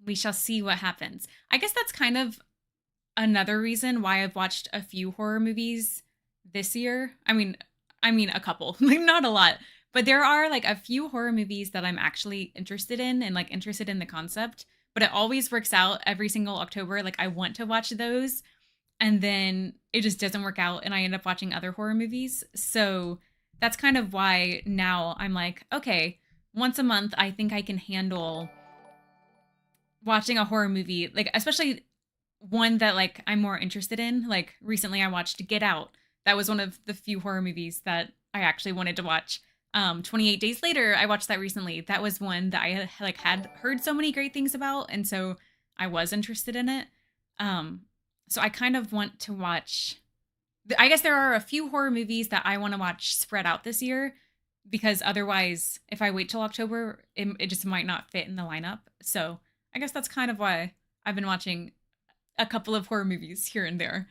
We shall see what happens. I guess that's kind of another reason why I've watched a few horror movies this year. I mean a couple, like not a lot, but there are like a few horror movies that I'm actually interested in and like interested in the concept, but it always works out every single October. Like I want to watch those and then it just doesn't work out and I end up watching other horror movies. So that's kind of why now I'm like, okay, once a month I think I can handle watching a horror movie, like especially one that like I'm more interested in. Like recently I watched Get Out. That was one of the few horror movies that I actually wanted to watch. 28 Days Later, I watched that recently. That was one that I had heard so many great things about, and so I was interested in it. Um, so I kind of want to watch. I guess there are a few horror movies that I want to watch spread out this year because otherwise, if I wait till October, it just might not fit in the lineup. So I guess that's kind of why I've been watching a couple of horror movies here and there.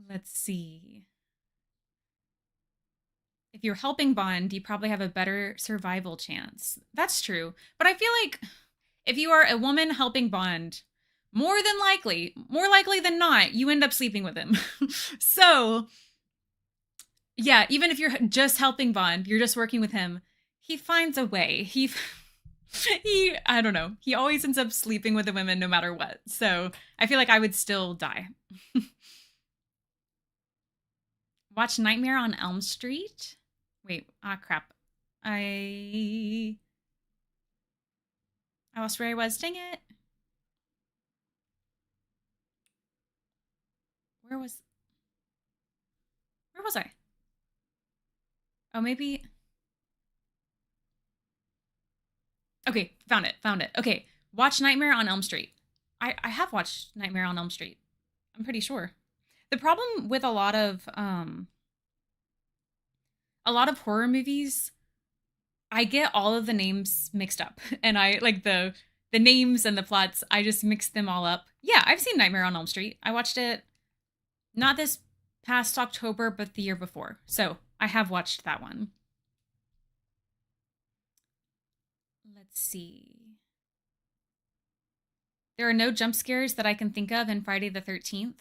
Let's see. If you're helping Bond, you probably have a better survival chance. That's true. But I feel like if you are a woman helping Bond, more likely than not, you end up sleeping with him. So Yeah, even if you're just helping Bond, you're just working with him, he finds a way. He I don't know. He always ends up sleeping with the women no matter what. So, I feel like I would still die. Watch Nightmare on Elm Street? Wait, crap. I I lost where I was. Dang it. Where was where was I? Oh, maybe. Okay, found it. Found it. Okay, watch Nightmare on Elm Street. I have watched Nightmare on Elm Street. I'm pretty sure. The problem with a lot of horror movies, I get all of the names mixed up, and I like the names and the plots. I just mix them all up. Yeah, I've seen Nightmare on Elm Street. I watched it not this past October, but the year before. So I have watched that one. Let's see. There are no jump scares that I can think of in Friday the 13th.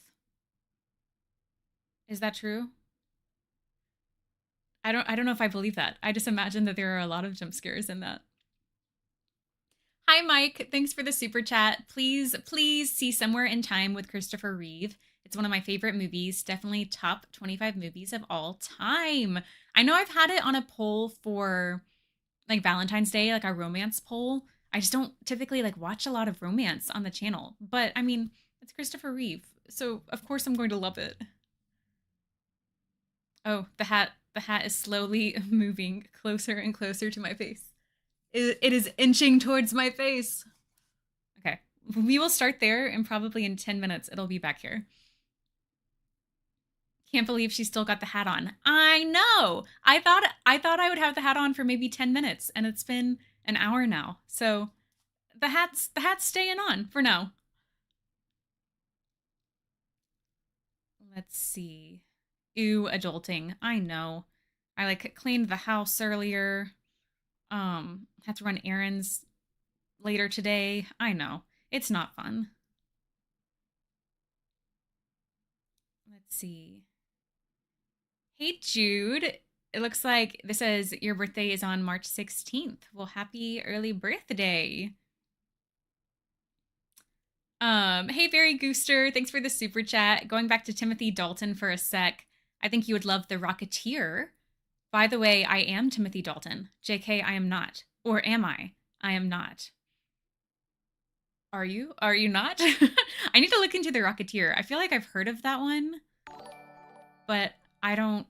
Is that true? I don't know if I believe that. I just imagine that there are a lot of jump scares in that. Hi Mike, thanks for the super chat. Please see Somewhere in Time with Christopher Reeve. It's one of my favorite movies, definitely top 25 movies of all time. I know I've had it on a poll for like Valentine's Day, like a romance poll. I just don't typically like watch a lot of romance on the channel, but I mean, it's Christopher Reeve, so of course I'm going to love it. Oh, the hat is slowly moving closer and closer to my face. It is inching towards my face. Okay, we will start there, and probably in 10 minutes it'll be back here. Can't believe she still got the hat on. I know. I thought I would have the hat on for maybe 10 minutes, and it's been an hour now. So the hat's staying on for now. Let's see. Ew, adulting. I know. I like cleaned the house earlier. Had to run errands later today. I know. It's not fun. Let's see. Hey Jude. It looks like this says your birthday is on March 16th. Well, happy early birthday. Hey Barry Gooster, thanks for the super chat. Going back to Timothy Dalton for a sec. I think you would love The Rocketeer. By the way, I am Timothy Dalton. JK, I am not. Or am I? I am not. Are you? Are you not? I need to look into The Rocketeer. I feel like I've heard of that one, but I don't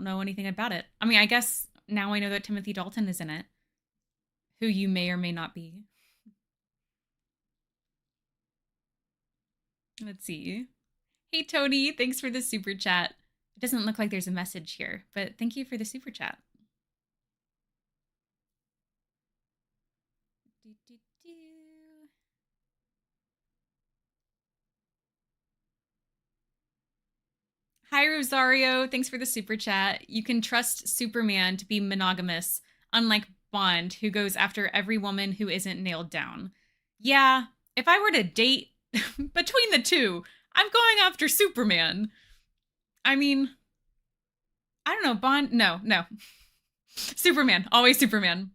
know anything about it. I mean, I guess now I know that Timothy Dalton is in it, who you may or may not be. Let's see. Hey Tony, thanks for the super chat. It doesn't look like there's a message here, but thank you for the super chat. Hi Rosario, thanks for the super chat. You can trust Superman to be monogamous, unlike Bond, who goes after every woman who isn't nailed down. Yeah, if I were to date between the two, I'm going after Superman. I mean, I don't know, Bond. No, no. Superman, always Superman.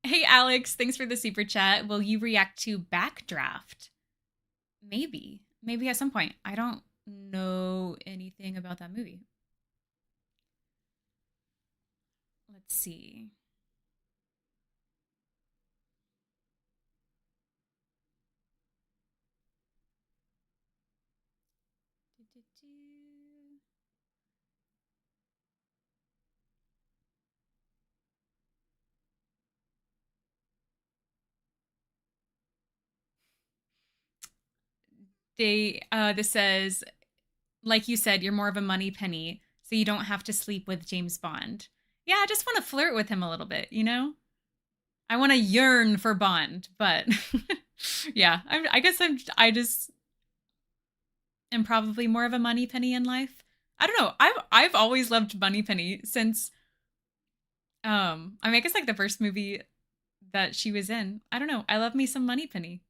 Hey Alex, thanks for the super chat. Will you react to Backdraft? Maybe. Maybe at some point. I don't know anything about that movie. Let's see. This says, like you said, you're more of a money penny, so you don't have to sleep with James Bond. Yeah, I just want to flirt with him a little bit, you know? I want to yearn for Bond, but yeah, I guess I just am probably more of a money penny in life. I don't know. I've always loved Money Penny since I mean I guess like the first movie that she was in. I don't know. I love me some Money Penny.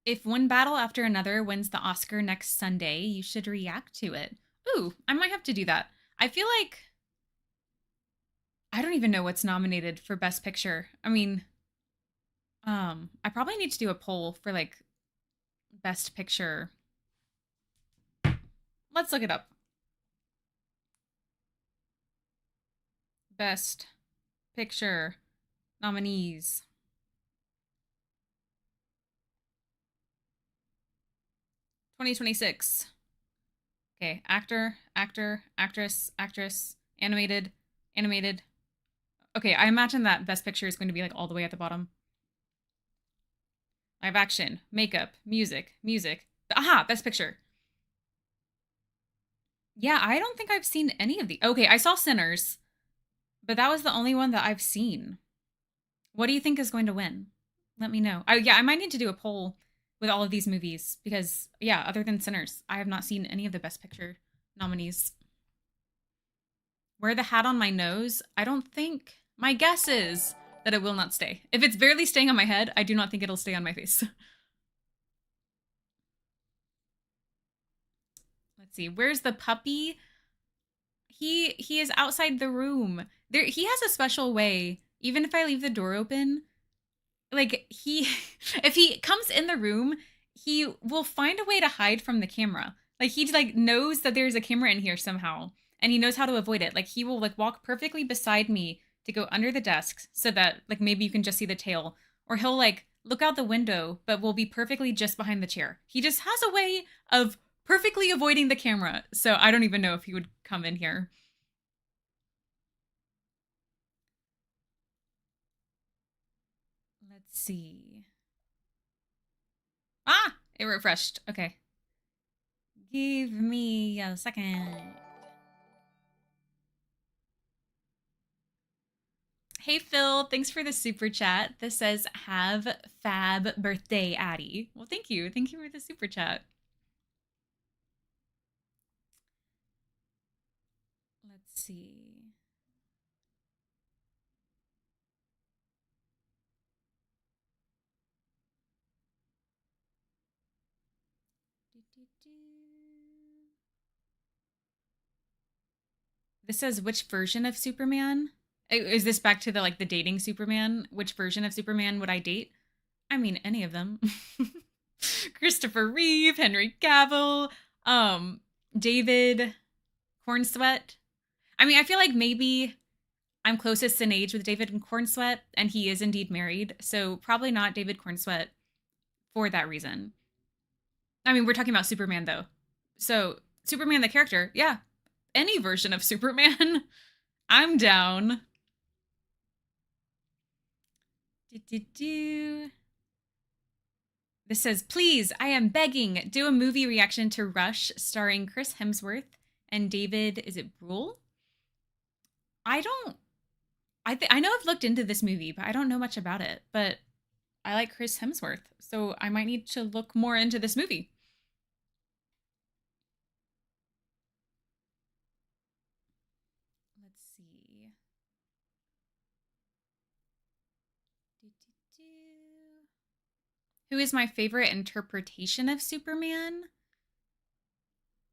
If one battle after another wins the Oscar next Sunday, you should react to it. Ooh, I might have to do that. I feel like I don't even know what's nominated for Best Picture. I mean, I probably need to do a poll for like Best Picture. Let's look it up. Best Picture nominees. 2026. Okay, actor, actress, animated. Okay, I imagine that Best Picture is going to be like all the way at the bottom. Live action, makeup, music. Aha, Best Picture. Yeah, I don't think I've seen any of the. Okay, I saw Sinners, but that was the only one that I've seen. What do you think is going to win? Let me know. Yeah, I might need to do a poll with all of these movies because yeah, other than Sinners, I have not seen any of the Best Picture nominees. Wear the hat on my nose? I don't think. My guess is that it will not stay. If it's barely staying on my head, I do not think it'll stay on my face. Let's see. Where's the puppy? He is outside the room. There he has a special way. Even if I leave the door open, like he if he comes in the room, he will find a way to hide from the camera. Like he like knows that there's a camera in here somehow and he knows how to avoid it. Like he will like walk perfectly beside me to go under the desk so that like maybe you can just see the tail, or he'll like look out the window but will be perfectly just behind the chair. He just has a way of perfectly avoiding the camera. So I don't even know if he would come in here. Let's see. Ah, it refreshed. Okay. Give me a second. Hey Phil, thanks for the super chat. This says have fab birthday, Addie. Well, thank you. Thank you for the super chat. Let's see. This says which version of Superman? Is this back to the like the dating Superman? Which version of Superman would I date? I mean, any of them. Christopher Reeve, Henry Cavill, David Cornsweet. I mean, I feel like maybe I'm closest in age with David Cornsweet, and he is indeed married, so probably not David Cornsweet for that reason. I mean, we're talking about Superman though. So, Superman the character, yeah, any version of Superman, I'm down. This says, please, I am begging, do a movie reaction to Rush starring Chris Hemsworth and David, is it Brule? I don't, I know I've looked into this movie, but I don't know much about it. But I like Chris Hemsworth, so I might need to look more into this movie. Let's see. Who is my favorite interpretation of Superman?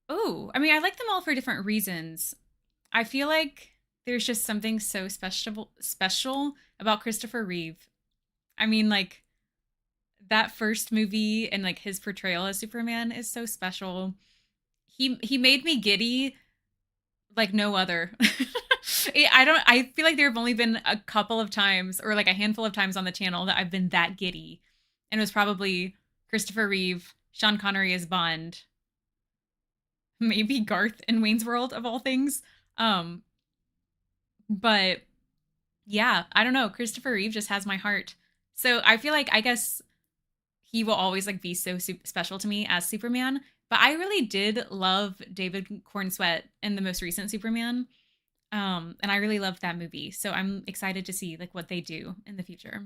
Oh, I mean, I like them all for different reasons. I feel like there's just something so special about Christopher Reeve. I mean, like that first movie and like his portrayal as Superman is so special. He made me giddy like no other. I feel like there have only been a couple of times or like a handful of times on the channel that I've been that giddy. And it was probably Christopher Reeve, Sean Connery as Bond, maybe Garth in Wayne's World of all things. Um but yeah, I don't know. Christopher Reeve just has my heart. So I feel like I guess he will always like be so special to me as Superman. But I really did love David Cornsweet in the most recent Superman. And I really loved that movie. So I'm excited to see like what they do in the future.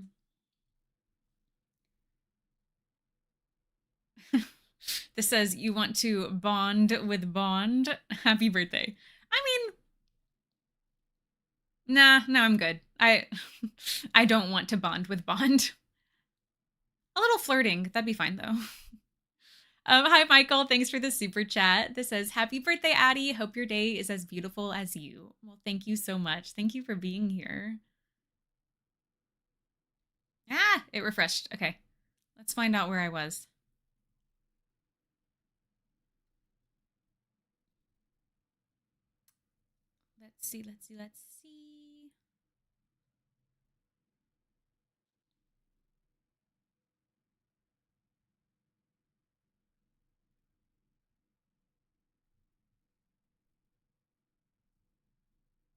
This says you want to bond with Bond. Happy birthday. I mean, nah, no, I'm good. I I don't want to bond with Bond. A little flirting. That'd be fine though. Hi, Michael. Thanks for the super chat. This says, Happy birthday, Addie. Hope your day is as beautiful as you. Well, thank you so much. Thank you for being here. Ah, it refreshed. Okay. Let's find out where I was. Let's see.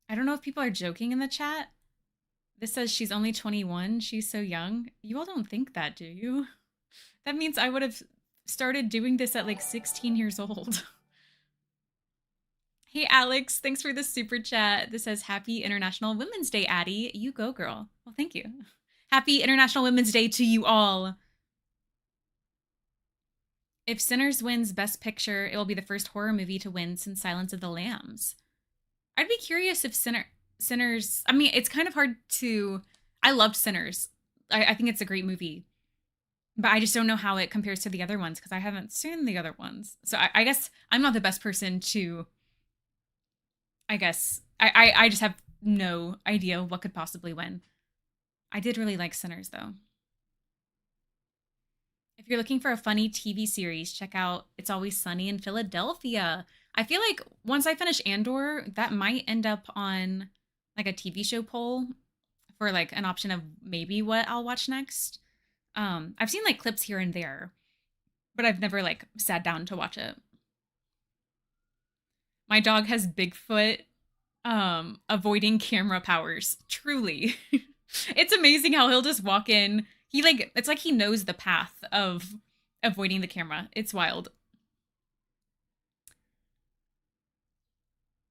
I don't know if people are joking in the chat. This says she's only 21. She's so young. You all don't think that, do you? That means I would have started doing this at like 16 years old. Hey, Alex. Thanks for the super chat. This says, Happy International Women's Day, Addie. You go, girl. Well, thank you. Happy International Women's Day to you all. If Sinners wins Best Picture, it will be the first horror movie to win since Silence of the Lambs. I'd be curious if Sinners. I mean, it's kind of hard to. I loved Sinners. I think it's a great movie, but I just don't know how it compares to the other ones because I haven't seen the other ones. So I guess I'm not the best person to. I guess I just have no idea what could possibly win. I did really like Sinners though. If you're looking for a funny TV series, check out It's Always Sunny in Philadelphia. I feel like once I finish Andor, that might end up on like a TV show poll for like an option of maybe what I'll watch next. I've seen like clips here and there, but I've never like sat down to watch it. My dog has Bigfoot avoiding camera powers. Truly. It's amazing how he'll just walk in. He like it's like he knows the path of avoiding the camera. It's wild.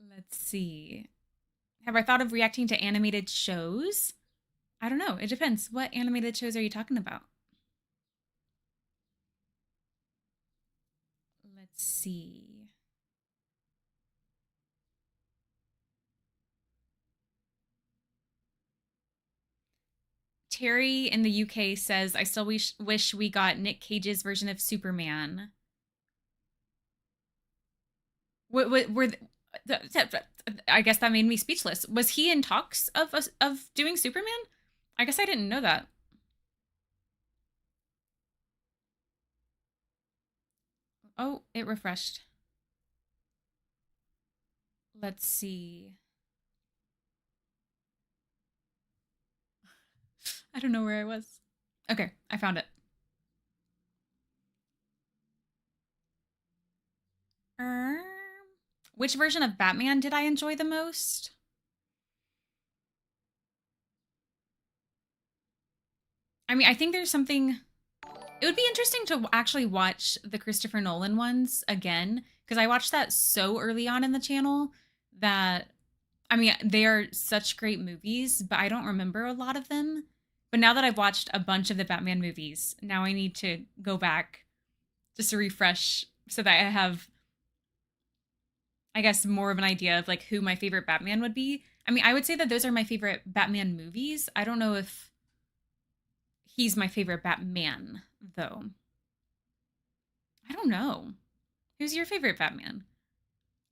Let's see. Have I thought of reacting to animated shows? I don't know. It depends. What animated shows are you talking about? Let's see. Terry in the UK says, I still wish we got Nick Cage's version of Superman. Were I guess that made me speechless. Was he in talks of doing Superman? I guess I didn't know that. Oh, it refreshed. Let's see. I don't know where I was. Okay, I found it. Which version of Batman did I enjoy the most? I mean, I think there's something. It would be interesting to actually watch the Christopher Nolan ones again because I watched that so early on in the channel that I mean, they are such great movies, but I don't remember a lot of them. But now that I've watched a bunch of the Batman movies, now I need to go back just to refresh so that I have, I guess, more of an idea of like who my favorite Batman would be. I mean, I would say that those are my favorite Batman movies. I don't know if he's my favorite Batman, though. I don't know. Who's your favorite Batman?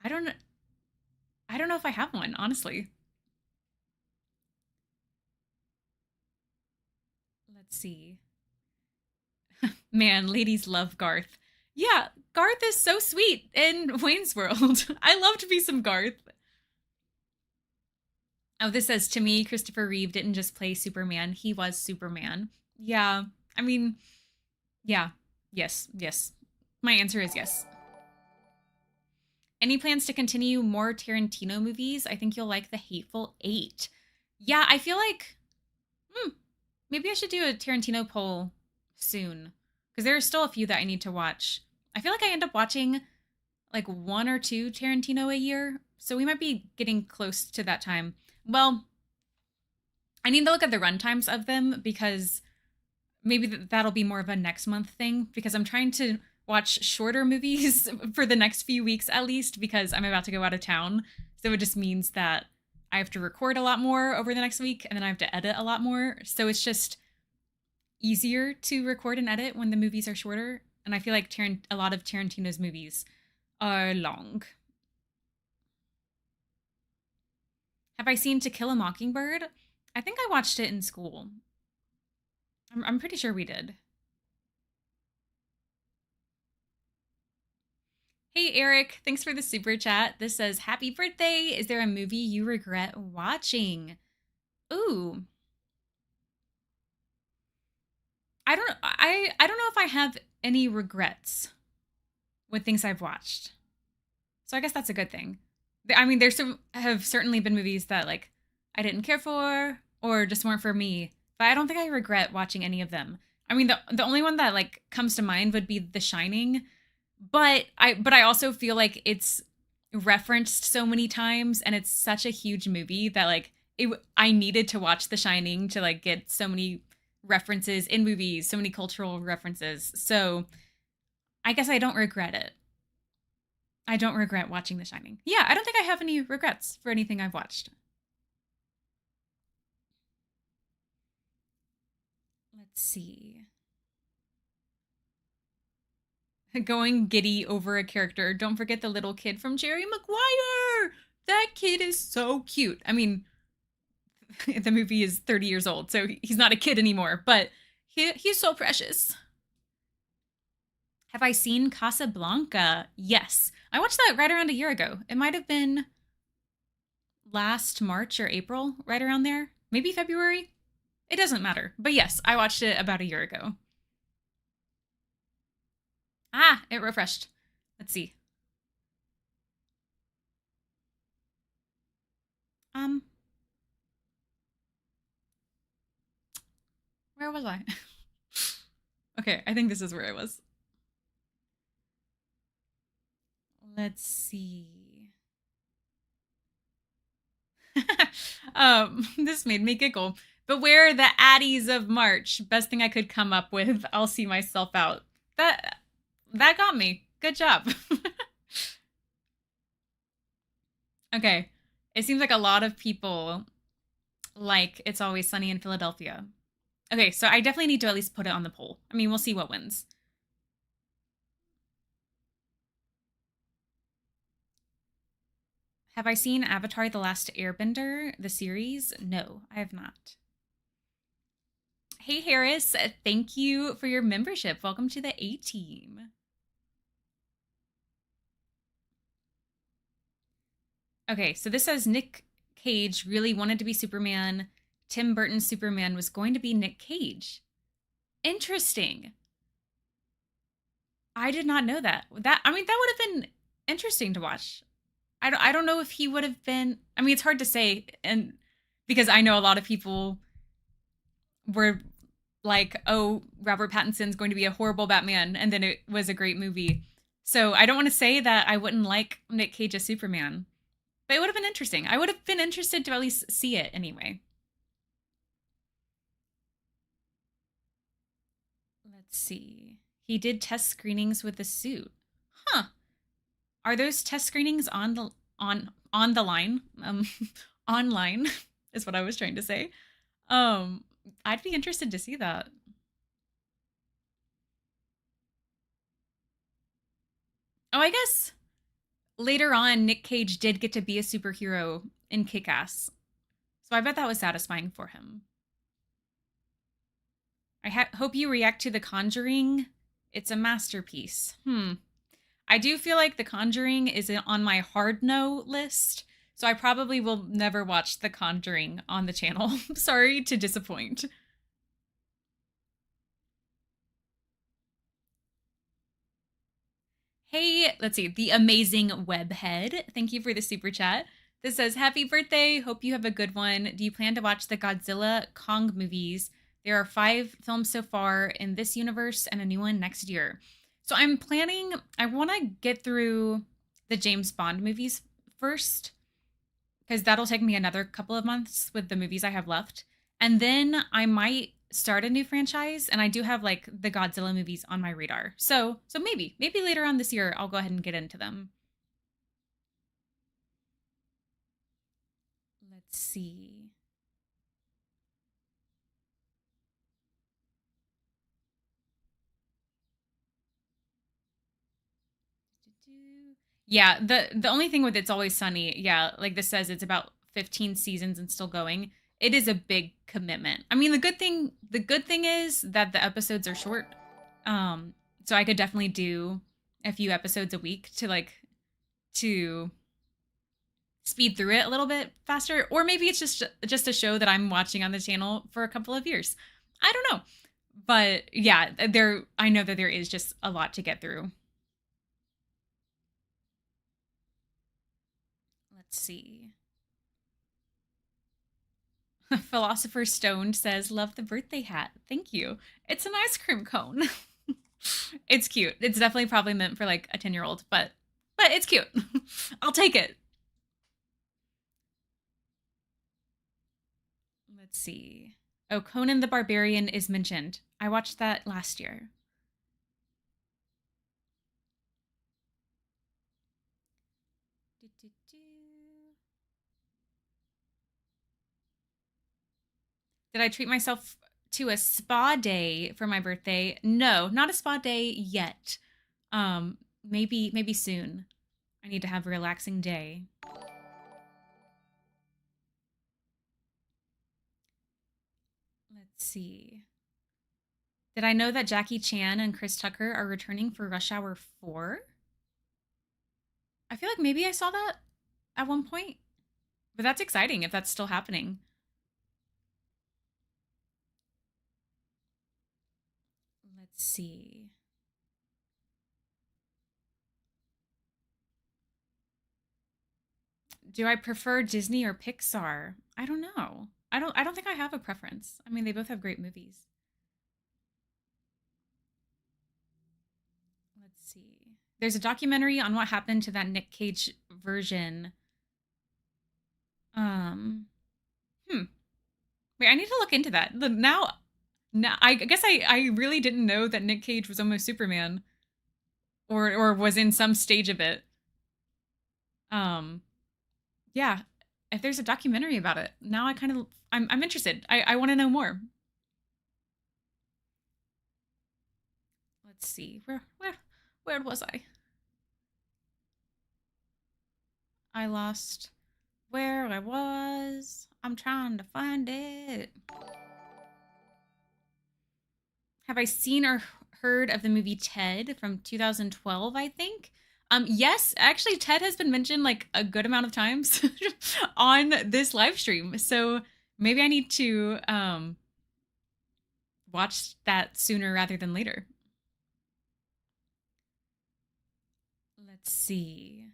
I don't know if I have one, honestly. Let's see. Man, ladies love Garth. Yeah, Garth is so sweet in Wayne's World. I love to be some Garth. Oh, this says to me, Christopher Reeve didn't just play Superman, he was Superman. Yeah, I mean, yeah, yes. My answer is yes. Any plans to continue more Tarantino movies? I think you'll like The Hateful Eight. Yeah, I feel like maybe I should do a Tarantino poll soon because there are still a few that I need to watch. I feel like I end up watching like one or two Tarantino a year, so we might be getting close to that time. Well, I need to look at the runtimes of them because maybe that'll be more of a next month thing because I'm trying to watch shorter movies for the next few weeks at least because I'm about to go out of town. So it just means that I have to record a lot more over the next week and then I have to edit a lot more. So it's just easier to record and edit when the movies are shorter. And I feel like a lot of Tarantino's movies are long. Have I seen To Kill a Mockingbird? I think I watched it in school. I'm pretty sure we did. Hey, Eric. Thanks for the super chat. This says, Happy birthday. Is there a movie you regret watching? Ooh. I don't know if I have any regrets with things I've watched. So I guess that's a good thing. I mean, have certainly been movies that like I didn't care for or just weren't for me, but I don't think I regret watching any of them. I mean, the only one that like comes to mind would be The Shining, but I also feel like it's referenced so many times and it's such a huge movie that like I needed to watch The Shining to like get so many references in movies, so many cultural references. So I guess I don't regret it. I don't regret watching The Shining. Yeah, I don't think I have any regrets for anything I've watched. Let's see. Going giddy over a character. Don't forget the little kid from Jerry Maguire. That kid is so cute. I mean, the movie is 30 years old, so he's not a kid anymore, but he's so precious. Have I seen Casablanca? Yes. I watched that right around a year ago. It might have been last March or April, right around there. Maybe February. It doesn't matter. But yes, I watched it about a year ago. Ah, it refreshed. Let's see. Um, where was I? Okay, I think this is where I was. Let's see. This made me giggle. Beware the Addies of March. Best thing I could come up with. I'll see myself out. That got me. Good job. Okay. It seems like a lot of people like It's Always Sunny in Philadelphia. Okay, so I definitely need to at least put it on the poll. I mean, we'll see what wins. Have I seen Avatar The Last Airbender, the series? No, I have not. Hey, Harris, thank you for your membership. Welcome to the A team. Okay, so this says Nick Cage really wanted to be Superman. Tim Burton's Superman was going to be Nick Cage. Interesting. I did not know that. I mean, that would have been interesting to watch. I don't know if he would have been. I mean, it's hard to say, and because I know a lot of people were like, "Oh, Robert Pattinson's going to be a horrible Batman," and then it was a great movie. So I don't want to say that I wouldn't like Nick Cage as Superman, but it would have been interesting. I would have been interested to at least see it anyway. Let's see. He did test screenings with the suit. Huh. Are those test screenings on the line? Online is what I was trying to say. Um, I'd be interested to see that. Oh, I guess later on, Nick Cage did get to be a superhero in Kick Ass. So I bet that was satisfying for him. Hope you react to The Conjuring. It's a masterpiece. I do feel like The Conjuring is on my hard no list. So I probably will never watch The Conjuring on the channel. Sorry to disappoint. Hey, let's see. The Amazing Webhead. Thank you for the super chat. This says, Happy birthday. Hope you have a good one. Do you plan to watch the Godzilla Kong movies? There are 5 films so far in this universe and a new one next year. So I'm planning, I want to get through the James Bond movies first, because that'll take me another couple of months with the movies I have left. And then I might start a new franchise, and I do have like the Godzilla movies on my radar. So maybe later on this year I'll go ahead and get into them. Let's see. Yeah, the only thing with It's Always Sunny, yeah, like this says it's about 15 seasons and still going. It is a big commitment. I mean, the good thing is that the episodes are short. Um so I could definitely do a few episodes a week to speed through it a little bit faster, or maybe it's just a show that I'm watching on the channel for a couple of years. I don't know. But yeah, there I know that there is just a lot to get through. Let's see. Philosopher Stoned says, "Love the birthday hat. Thank you. It's an ice cream cone." It's cute. It's definitely probably meant for like a 10-year-old, but it's cute. I'll take it. Let's see. Oh, Conan the Barbarian is mentioned. I watched that last year. Did I treat myself to a spa day for my birthday? No, not a spa day yet. Maybe soon. I need to have a relaxing day. Let's see. Did I know that Jackie Chan and Chris Tucker are returning for Rush Hour 4? I feel like maybe I saw that at one point, but that's exciting if that's still happening. Let's see. Do I prefer Disney or Pixar? I don't know. I don't think I have a preference. I mean, they both have great movies. Let's see. There's a documentary on what happened to that Nick Cage version. Um, hmm. Wait, I need to look into that. Now I guess I really didn't know that Nick Cage was almost Superman or was in some stage of it. Um, yeah. If there's a documentary about it, now I'm interested. I want to know more. Let's see. Where was I? I lost where I was. I'm trying to find it. Have I seen or heard of the movie Ted from 2012, I think? Yes, actually Ted has been mentioned like a good amount of times on this live stream. So maybe I need to watch that sooner rather than later. Let's see.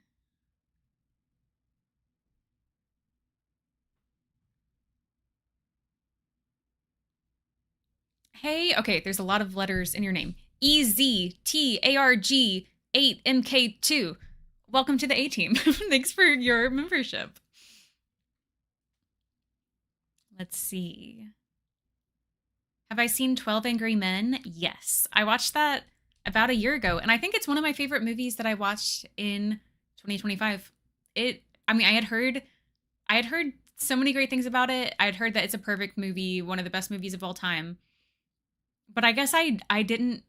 Hey, okay, there's a lot of letters in your name. EZTARG8MK2. Welcome to the A team. Thanks for your membership. Let's see. Have I seen 12 Angry Men? Yes. I watched that about a year ago, and I think it's one of my favorite movies that I watched in 2025. I mean, I had heard so many great things about it. I had heard that it's a perfect movie, one of the best movies of all time. But I guess I didn't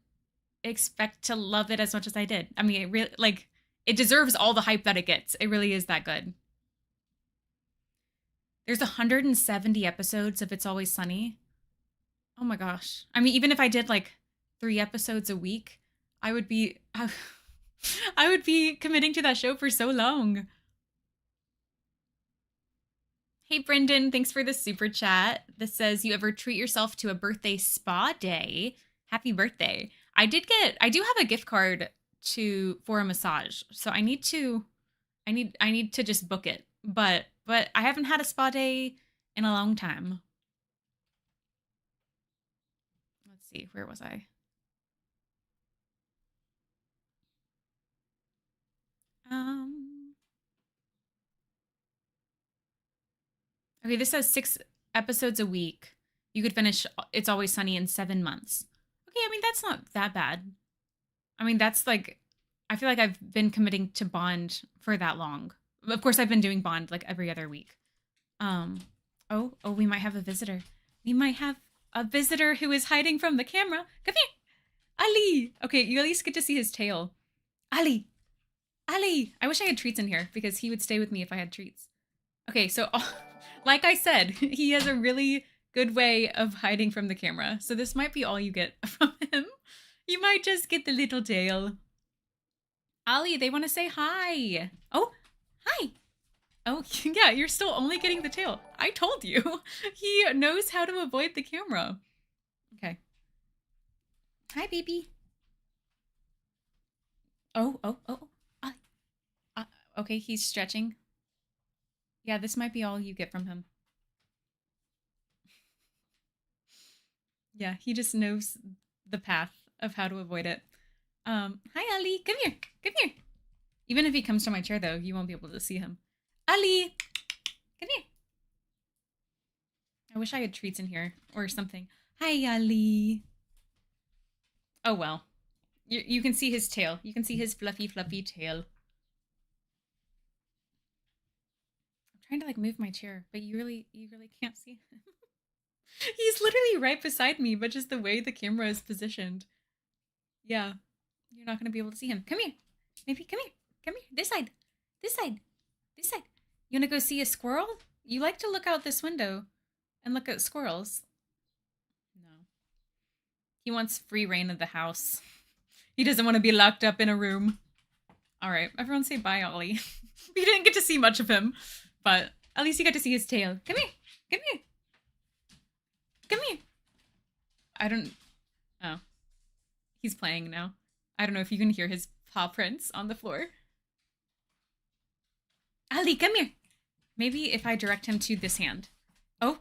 expect to love it as much as I did. I mean, it really like it deserves all the hype that it gets. It really is that good. There's 170 episodes of It's Always Sunny. Oh my gosh. I mean, even if I did like 3 episodes a week, I would be I would be committing to that show for so long. Hey Brendan, thanks for the super chat. This says you ever treat yourself to a birthday spa day. Happy birthday. I do have a gift card to for a massage. So I need to just book it. But I haven't had a spa day in a long time. Let's see, where was I? Um Okay, this says 6 episodes a week. You could finish It's Always Sunny in 7 months. Okay, I mean that's not that bad. I mean that's like I feel like I've been committing to Bond for that long. Of course, I've been doing Bond like every other week. Um, oh, we might have a visitor. We might have a visitor who is hiding from the camera. Come here, Ali. Okay, you at least get to see his tail. Ali, Ali! I wish I had treats in here because he would stay with me if I had treats. Okay, so like I said, he has a really good way of hiding from the camera. So this might be all you get from him. You might just get the little tail. Ali, they want to say hi. Oh, hi. Oh, yeah, you're still only getting the tail. I told you. He knows how to avoid the camera. Okay. Hi, baby. Oh. Uh, okay, he's stretching. Yeah, this might be all you get from him. Yeah, he just knows the path of how to avoid it. Hi, Ali. Come here. Come here. Even if he comes to my chair, though, you won't be able to see him. Ali! Come here. I wish I had treats in here or something. Hi, Ali. Oh, well. You can see his tail. You can see his fluffy, fluffy tail. I'm trying to, like, move my chair, but you really can't see him. He's literally right beside me, but just the way the camera is positioned. Yeah. You're not going to be able to see him. Come here. Maybe, come here. Come here. This side. This side. This side. You want to go see a squirrel? You like to look out this window and look at squirrels. No. He wants free reign of the house. He doesn't want to be locked up in a room. All right. Everyone say bye, Ollie. We didn't get to see much of him, but at least you got to see his tail. Come here. Come here. Come here. I don't... Oh. He's playing now. I don't know if you can hear his paw prints on the floor. Ali, come here. Maybe if I direct him to this hand. Oh.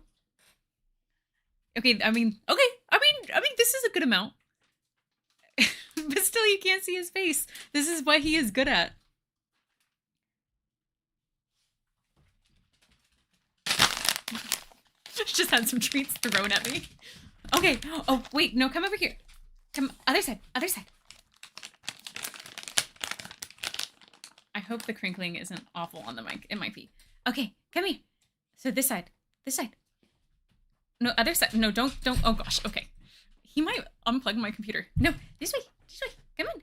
Okay, I mean, this is a good amount. But still, you can't see his face. This is what he is good at. Just had some treats thrown at me. Okay. Oh, wait. No, come over here. Come, other side. Other side. I hope the crinkling isn't awful on the mic. It might be. Okay, come here. So this side. This side. No, other side. No, don't. Oh, gosh. Okay. He might unplug my computer. No, this way. This way. Come on.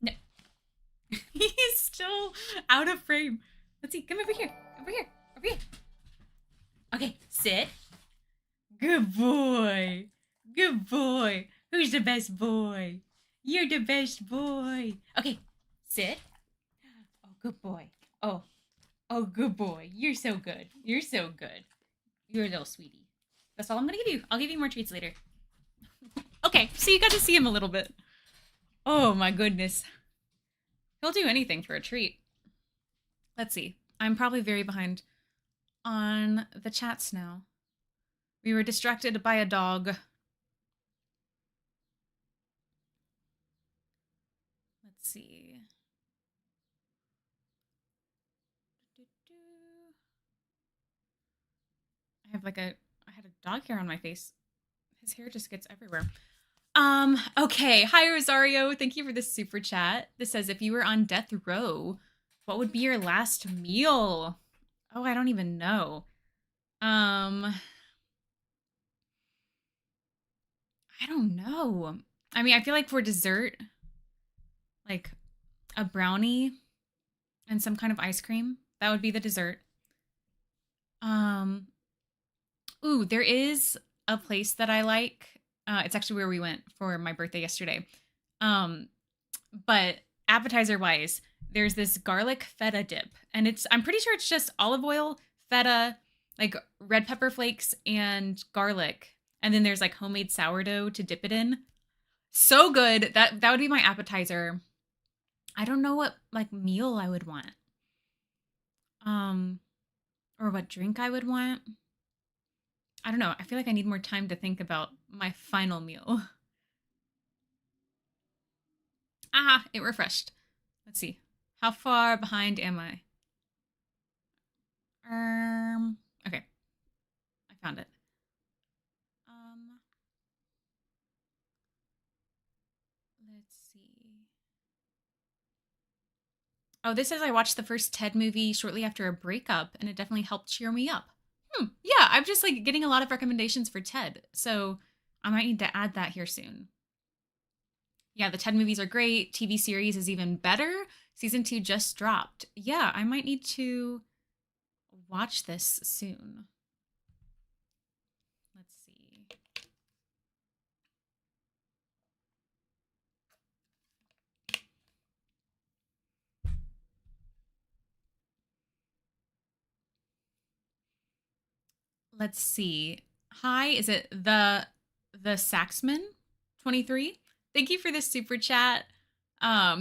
No. He's still out of frame. Let's see. Come over here. Over here. Over here. Okay, sit. Good boy. Good boy. Who's the best boy? You're the best boy. Okay, sit. Oh, good boy. Oh, good boy. You're so good. You're so good. You're a little sweetie. That's all I'm gonna give you. I'll give you more treats later. Okay, so you got to see him a little bit. Oh my goodness. He'll do anything for a treat. Let's see. I'm probably very behind on the chats now. We were distracted by a dog. Let's see. I had a dog hair on my face. His hair just gets everywhere. Okay. Hi, Rosario. Thank you for the super chat. This says, if you were on death row, what would be your last meal? Oh, I don't even know. I don't know. I mean, I feel like for dessert, like a brownie and some kind of ice cream, that would be the dessert. Ooh, there is a place that I like. It's actually where we went for my birthday yesterday. But appetizer wise, there's this garlic feta dip, and I'm pretty sure it's just olive oil, feta, like red pepper flakes and garlic. And then there's like homemade sourdough to dip it in. So good. That would be my appetizer. I don't know what like meal I would want. Or what drink I would want. I don't know. I feel like I need more time to think about my final meal. Ah, it refreshed. Let's see. How far behind am I? Okay. I found it. Let's see. Oh, this says I watched the first Ted movie shortly after a breakup, and it definitely helped cheer me up. Yeah, I'm just like getting a lot of recommendations for Ted, so I might need to add that here soon. Yeah, the Ted movies are great. TV series is even better. Season 2 just dropped. Yeah, I might need to watch this soon. Let's see. Let's see. Hi, is it the Saxman 23? Thank you for this super chat.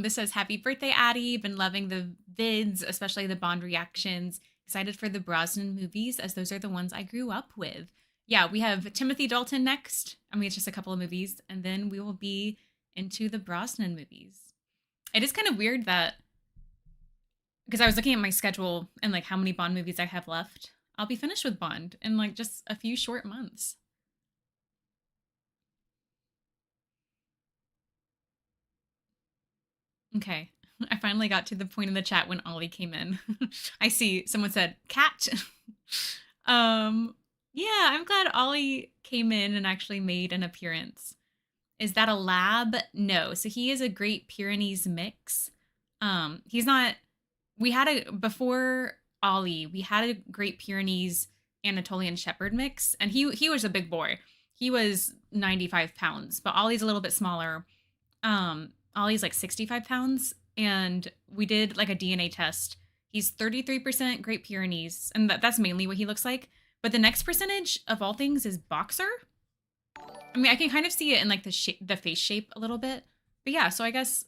This says happy birthday, Addie. Been loving the vids, especially the Bond reactions. Excited for the Brosnan movies, as those are the ones I grew up with. Yeah, we have Timothy Dalton next. I mean, it's just a couple of movies, and then we will be into the Brosnan movies. It is kind of weird that because I was looking at my schedule and like how many Bond movies I have left. I'll be finished with Bond in like just a few short months. Okay. I finally got to the point in the chat when Ollie came in. I see someone said cat. um yeah, I'm glad Ollie came in and actually made an appearance. Is that a lab? No. So he is a Great Pyrenees mix. He's not we had a before Ollie, we had a Great Pyrenees Anatolian Shepherd mix, and he was a big boy. He was 95 pounds, but Ollie's a little bit smaller. Ollie's like 65 pounds, and we did like a DNA test. He's 33% Great Pyrenees, and that's mainly what he looks like. But the next percentage of all things is boxer. I mean, I can kind of see it in like the face shape a little bit. But yeah, so I guess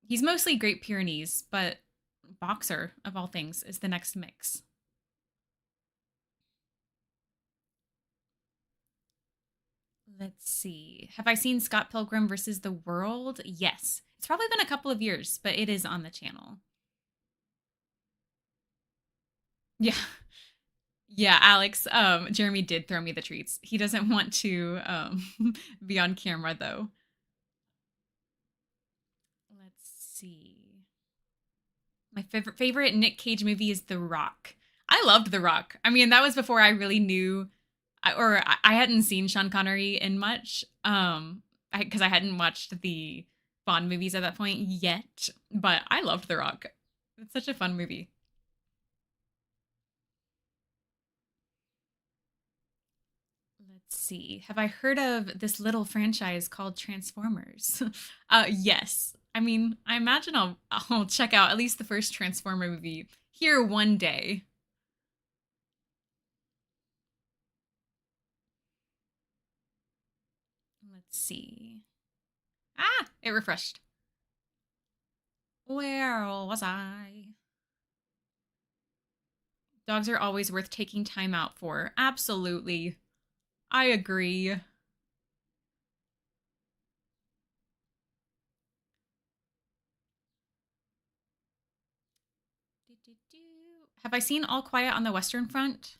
he's mostly Great Pyrenees, but boxer of all things is the next mix. Let's see. Have I seen Scott Pilgrim versus the World? Yes. It's probably been a couple of years, but it is on the channel. Yeah. Yeah, Alex, Jeremy did throw me the treats. He doesn't want to be on camera though. Let's see. My favorite Nick Cage movie is The Rock. I loved The Rock. I mean, that was before I really knew or I hadn't seen Sean Connery in much because I hadn't watched the Bond movies at that point yet, but I loved The Rock. It's such a fun movie. Let's see. Have I heard of this little franchise called Transformers? Yes. I mean, I imagine I'll check out at least the first Transformer movie here one day. Let's see. Ah, it refreshed. Where was I? Dogs are always worth taking time out for. Absolutely. I agree. Have I seen All Quiet on the Western Front?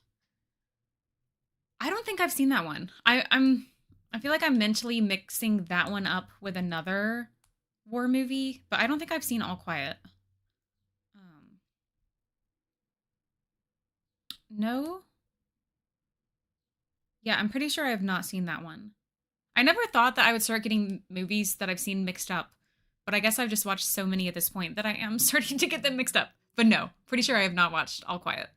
I don't think I've seen that one. I feel like I'm mentally mixing that one up with another war movie, but I don't think I've seen All Quiet. Um, no? Yeah, I'm pretty sure I have not seen that one. I never thought that I would start getting movies that I've seen mixed up, but I guess I've just watched so many at this point that I am starting to get them mixed up. But no, pretty sure I have not watched All Quiet.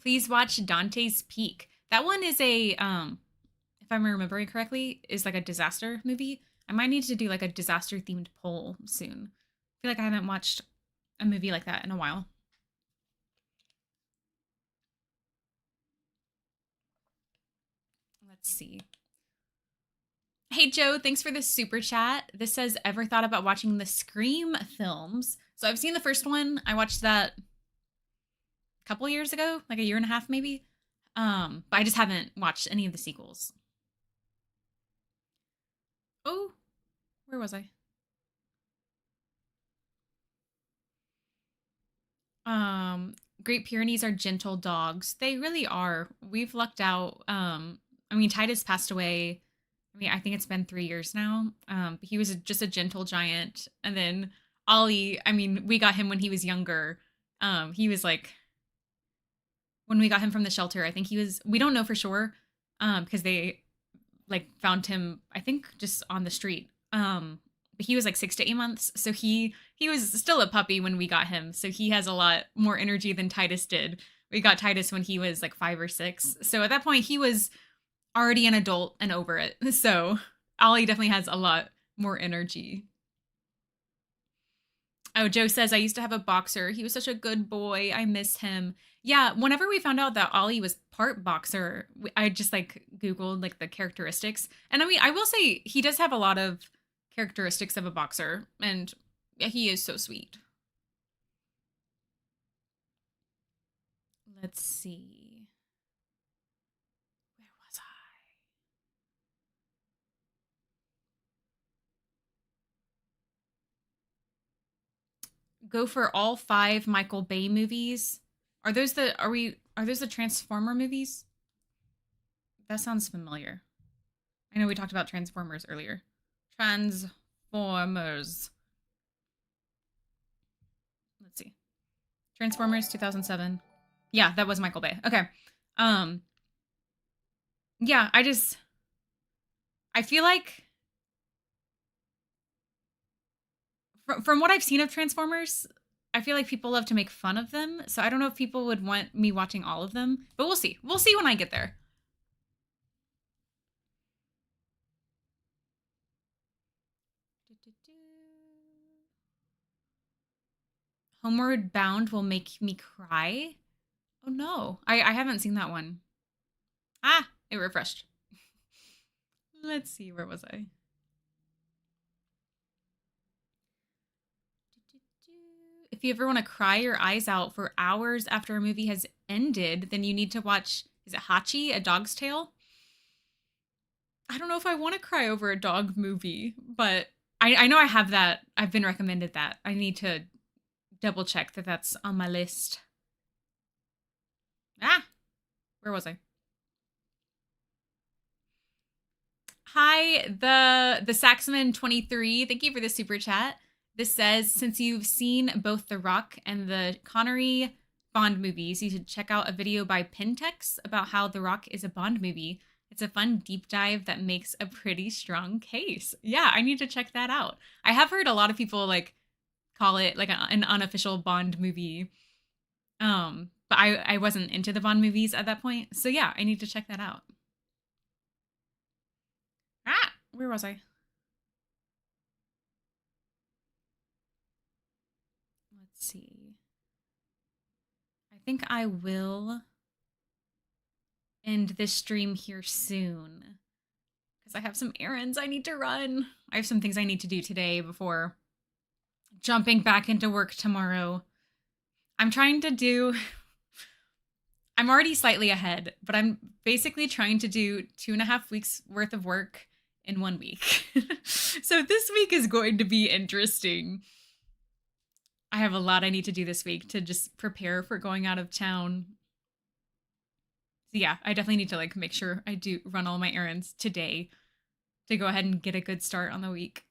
Please watch Dante's Peak. That one is a if I'm remembering correctly, is like a disaster movie. I might need to do like a disaster themed poll soon. I feel like I haven't watched a movie like that in a while. Let's see. Hey Joe, thanks for the super chat. This says, ever thought about watching the Scream films? So I've seen the first one. I watched that a couple years ago, like a year and a half maybe. But I just haven't watched any of the sequels. Oh, where was I? Great Pyrenees are gentle dogs. They really are. We've lucked out. I mean, Titus passed away. I mean, I think it's been 3 years now. But he was just a gentle giant. And then Ollie, I mean, we got him when he was younger. He was like, when we got him from the shelter, I think he was, we don't know for sure, because they like found him, I think just on the street. But he was like 6 to 8 months, so he was still a puppy when we got him. So he has a lot more energy than Titus did. We got Titus when he was like 5 or 6. So at that point, he was already an adult and over it. So Ollie definitely has a lot more energy. Oh, Joe says, I used to have a boxer. He was such a good boy. I miss him. Yeah, whenever we found out that Ollie was part boxer, I just like Googled like the characteristics. And I mean, I will say he does have a lot of characteristics of a boxer. And yeah, he is so sweet. Let's see. Where was I? Go for all 5 Michael Bay movies. Are those the Transformer movies? That sounds familiar. I know we talked about Transformers earlier. Transformers. Let's see. Transformers 2007. Yeah, that was Michael Bay. Okay. Um yeah, I feel like from what I've seen of Transformers, I feel like people love to make fun of them. So I don't know if people would want me watching all of them, but we'll see. We'll see when I get there. Homeward Bound will make me cry. Oh no, I haven't seen that one. Ah, it refreshed. Let's see, where was I? If you ever want to cry your eyes out for hours after a movie has ended, then you need to watch, is it Hachi, A Dog's Tale? I don't know if I want to cry over a dog movie, but I know I have that. I've been recommended that. I need to double check that that's on my list. Ah, where was I? Hi, the Saxman 23. Thank you for the super chat. This says, since you've seen both The Rock and the Connery Bond movies, you should check out a video by Pentex about how The Rock is a Bond movie. It's a fun deep dive that makes a pretty strong case. Yeah, I need to check that out. I have heard a lot of people like call it like an unofficial Bond movie. But I wasn't into the Bond movies at that point. So yeah, I need to check that out. Ah, where was I? Let's see. I think I will end this stream here soon because I have some errands I need to run. I have some things I need to do today before jumping back into work tomorrow. I'm trying to do, I'm already slightly ahead, but I'm basically trying to do 2.5 weeks worth of work in 1 week. So this week is going to be interesting. I have a lot I need to do this week to just prepare for going out of town. So yeah, I definitely need to like make sure I do run all my errands today to go ahead and get a good start on the week.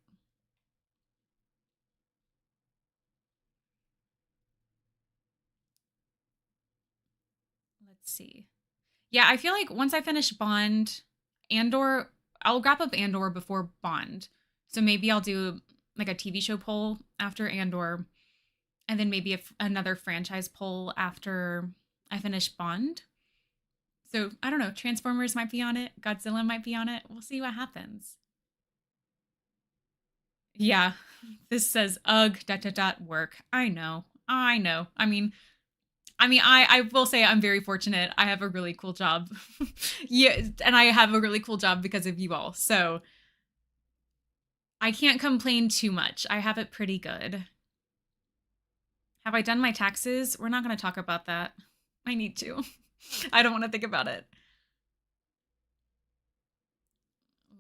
Let's see. Yeah, I feel like once I finish Bond, Andor, I'll wrap up Andor before Bond. So maybe I'll do like a TV show poll after Andor, and then maybe another franchise poll after I finish Bond. So I don't know. Transformers might be on it. Godzilla might be on it. We'll see what happens. Yeah, this says ugh dot dot dot work. I know. I know. I will say I'm very fortunate. I have a really cool job. Yeah, and I have a really cool job because of you all. So I can't complain too much. I have it pretty good. Have I done my taxes? We're not going to talk about that. I need to. I don't want to think about it.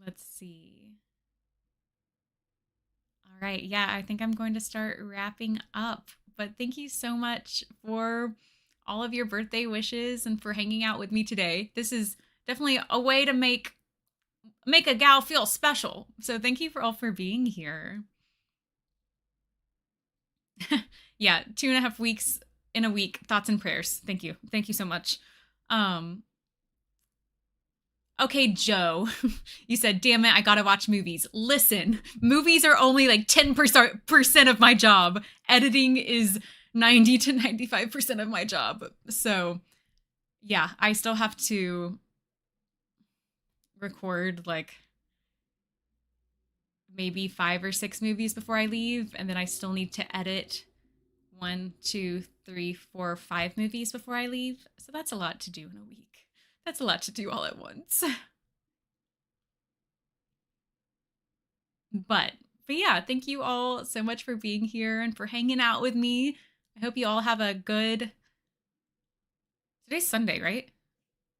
Let's see. All right. Yeah, I think I'm going to start wrapping up. But thank you so much for all of your birthday wishes and for hanging out with me today. This is definitely a way to make a gal feel special. So thank you for all for being here. Yeah, 2.5 weeks in a week. Thoughts and prayers. Thank you. Thank you so much. Um, Okay, Joe, you said, damn it, I gotta watch movies. Listen, movies are only like 10% of my job. Editing is 90 to 95% of my job. So, yeah, I still have to record like maybe 5 or 6 movies before I leave. And then I still need to edit 1, 2, 3, 4, 5 movies before I leave. So that's a lot to do in a week. That's a lot to do all at once. But yeah, thank you all so much for being here and for hanging out with me. I hope you all have a good Today's Sunday, right?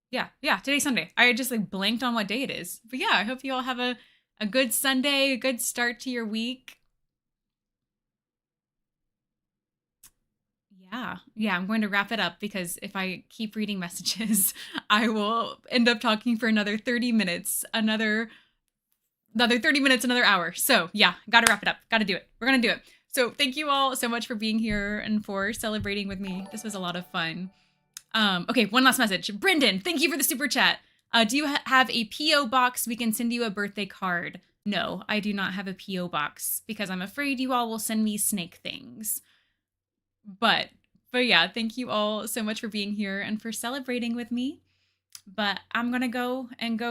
Yeah, today's Sunday. I just like blanked on what day it is. But yeah, I hope you all have a good Sunday, a good start to your week. Yeah, I'm going to wrap it up because if I keep reading messages, I will end up talking for another 30 minutes, another 30 minutes, another hour. So yeah, gotta wrap it up. Gotta do it. We're gonna do it. So thank you all so much for being here and for celebrating with me. This was a lot of fun. Okay, one last message. Brendan, thank you for the super chat. Do you have a P.O. box we can send you a birthday card? No, I do not have a P.O. box because I'm afraid you all will send me snake things. But yeah, thank you all so much for being here and for celebrating with me. But I'm gonna go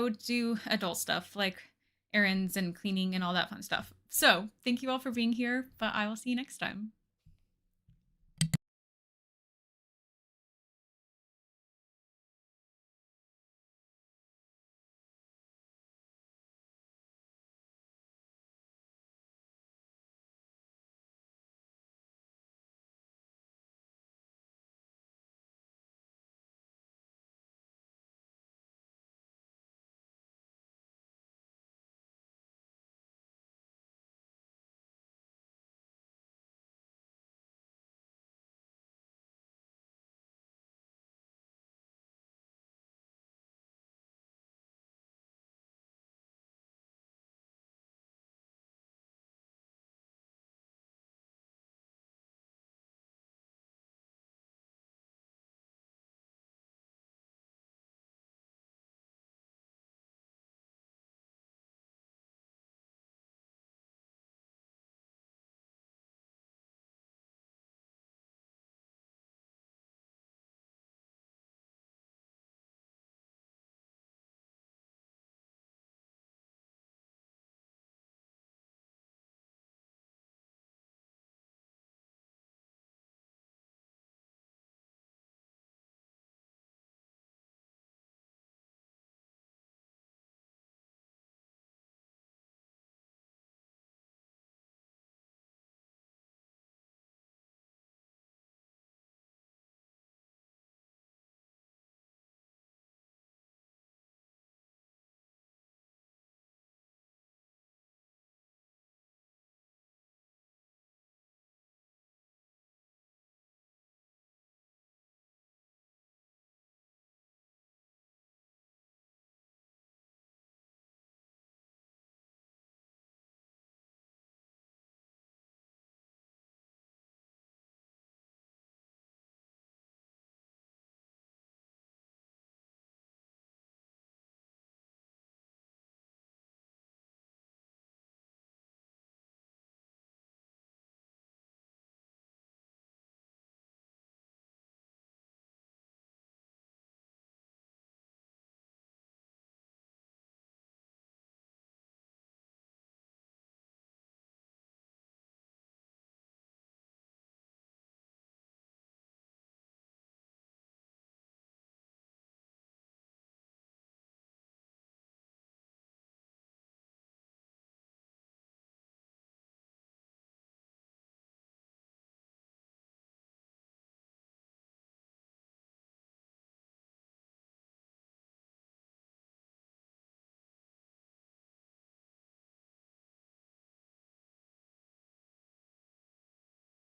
do adult stuff like errands and cleaning and all that fun stuff. So thank you all for being here, but I will see you next time.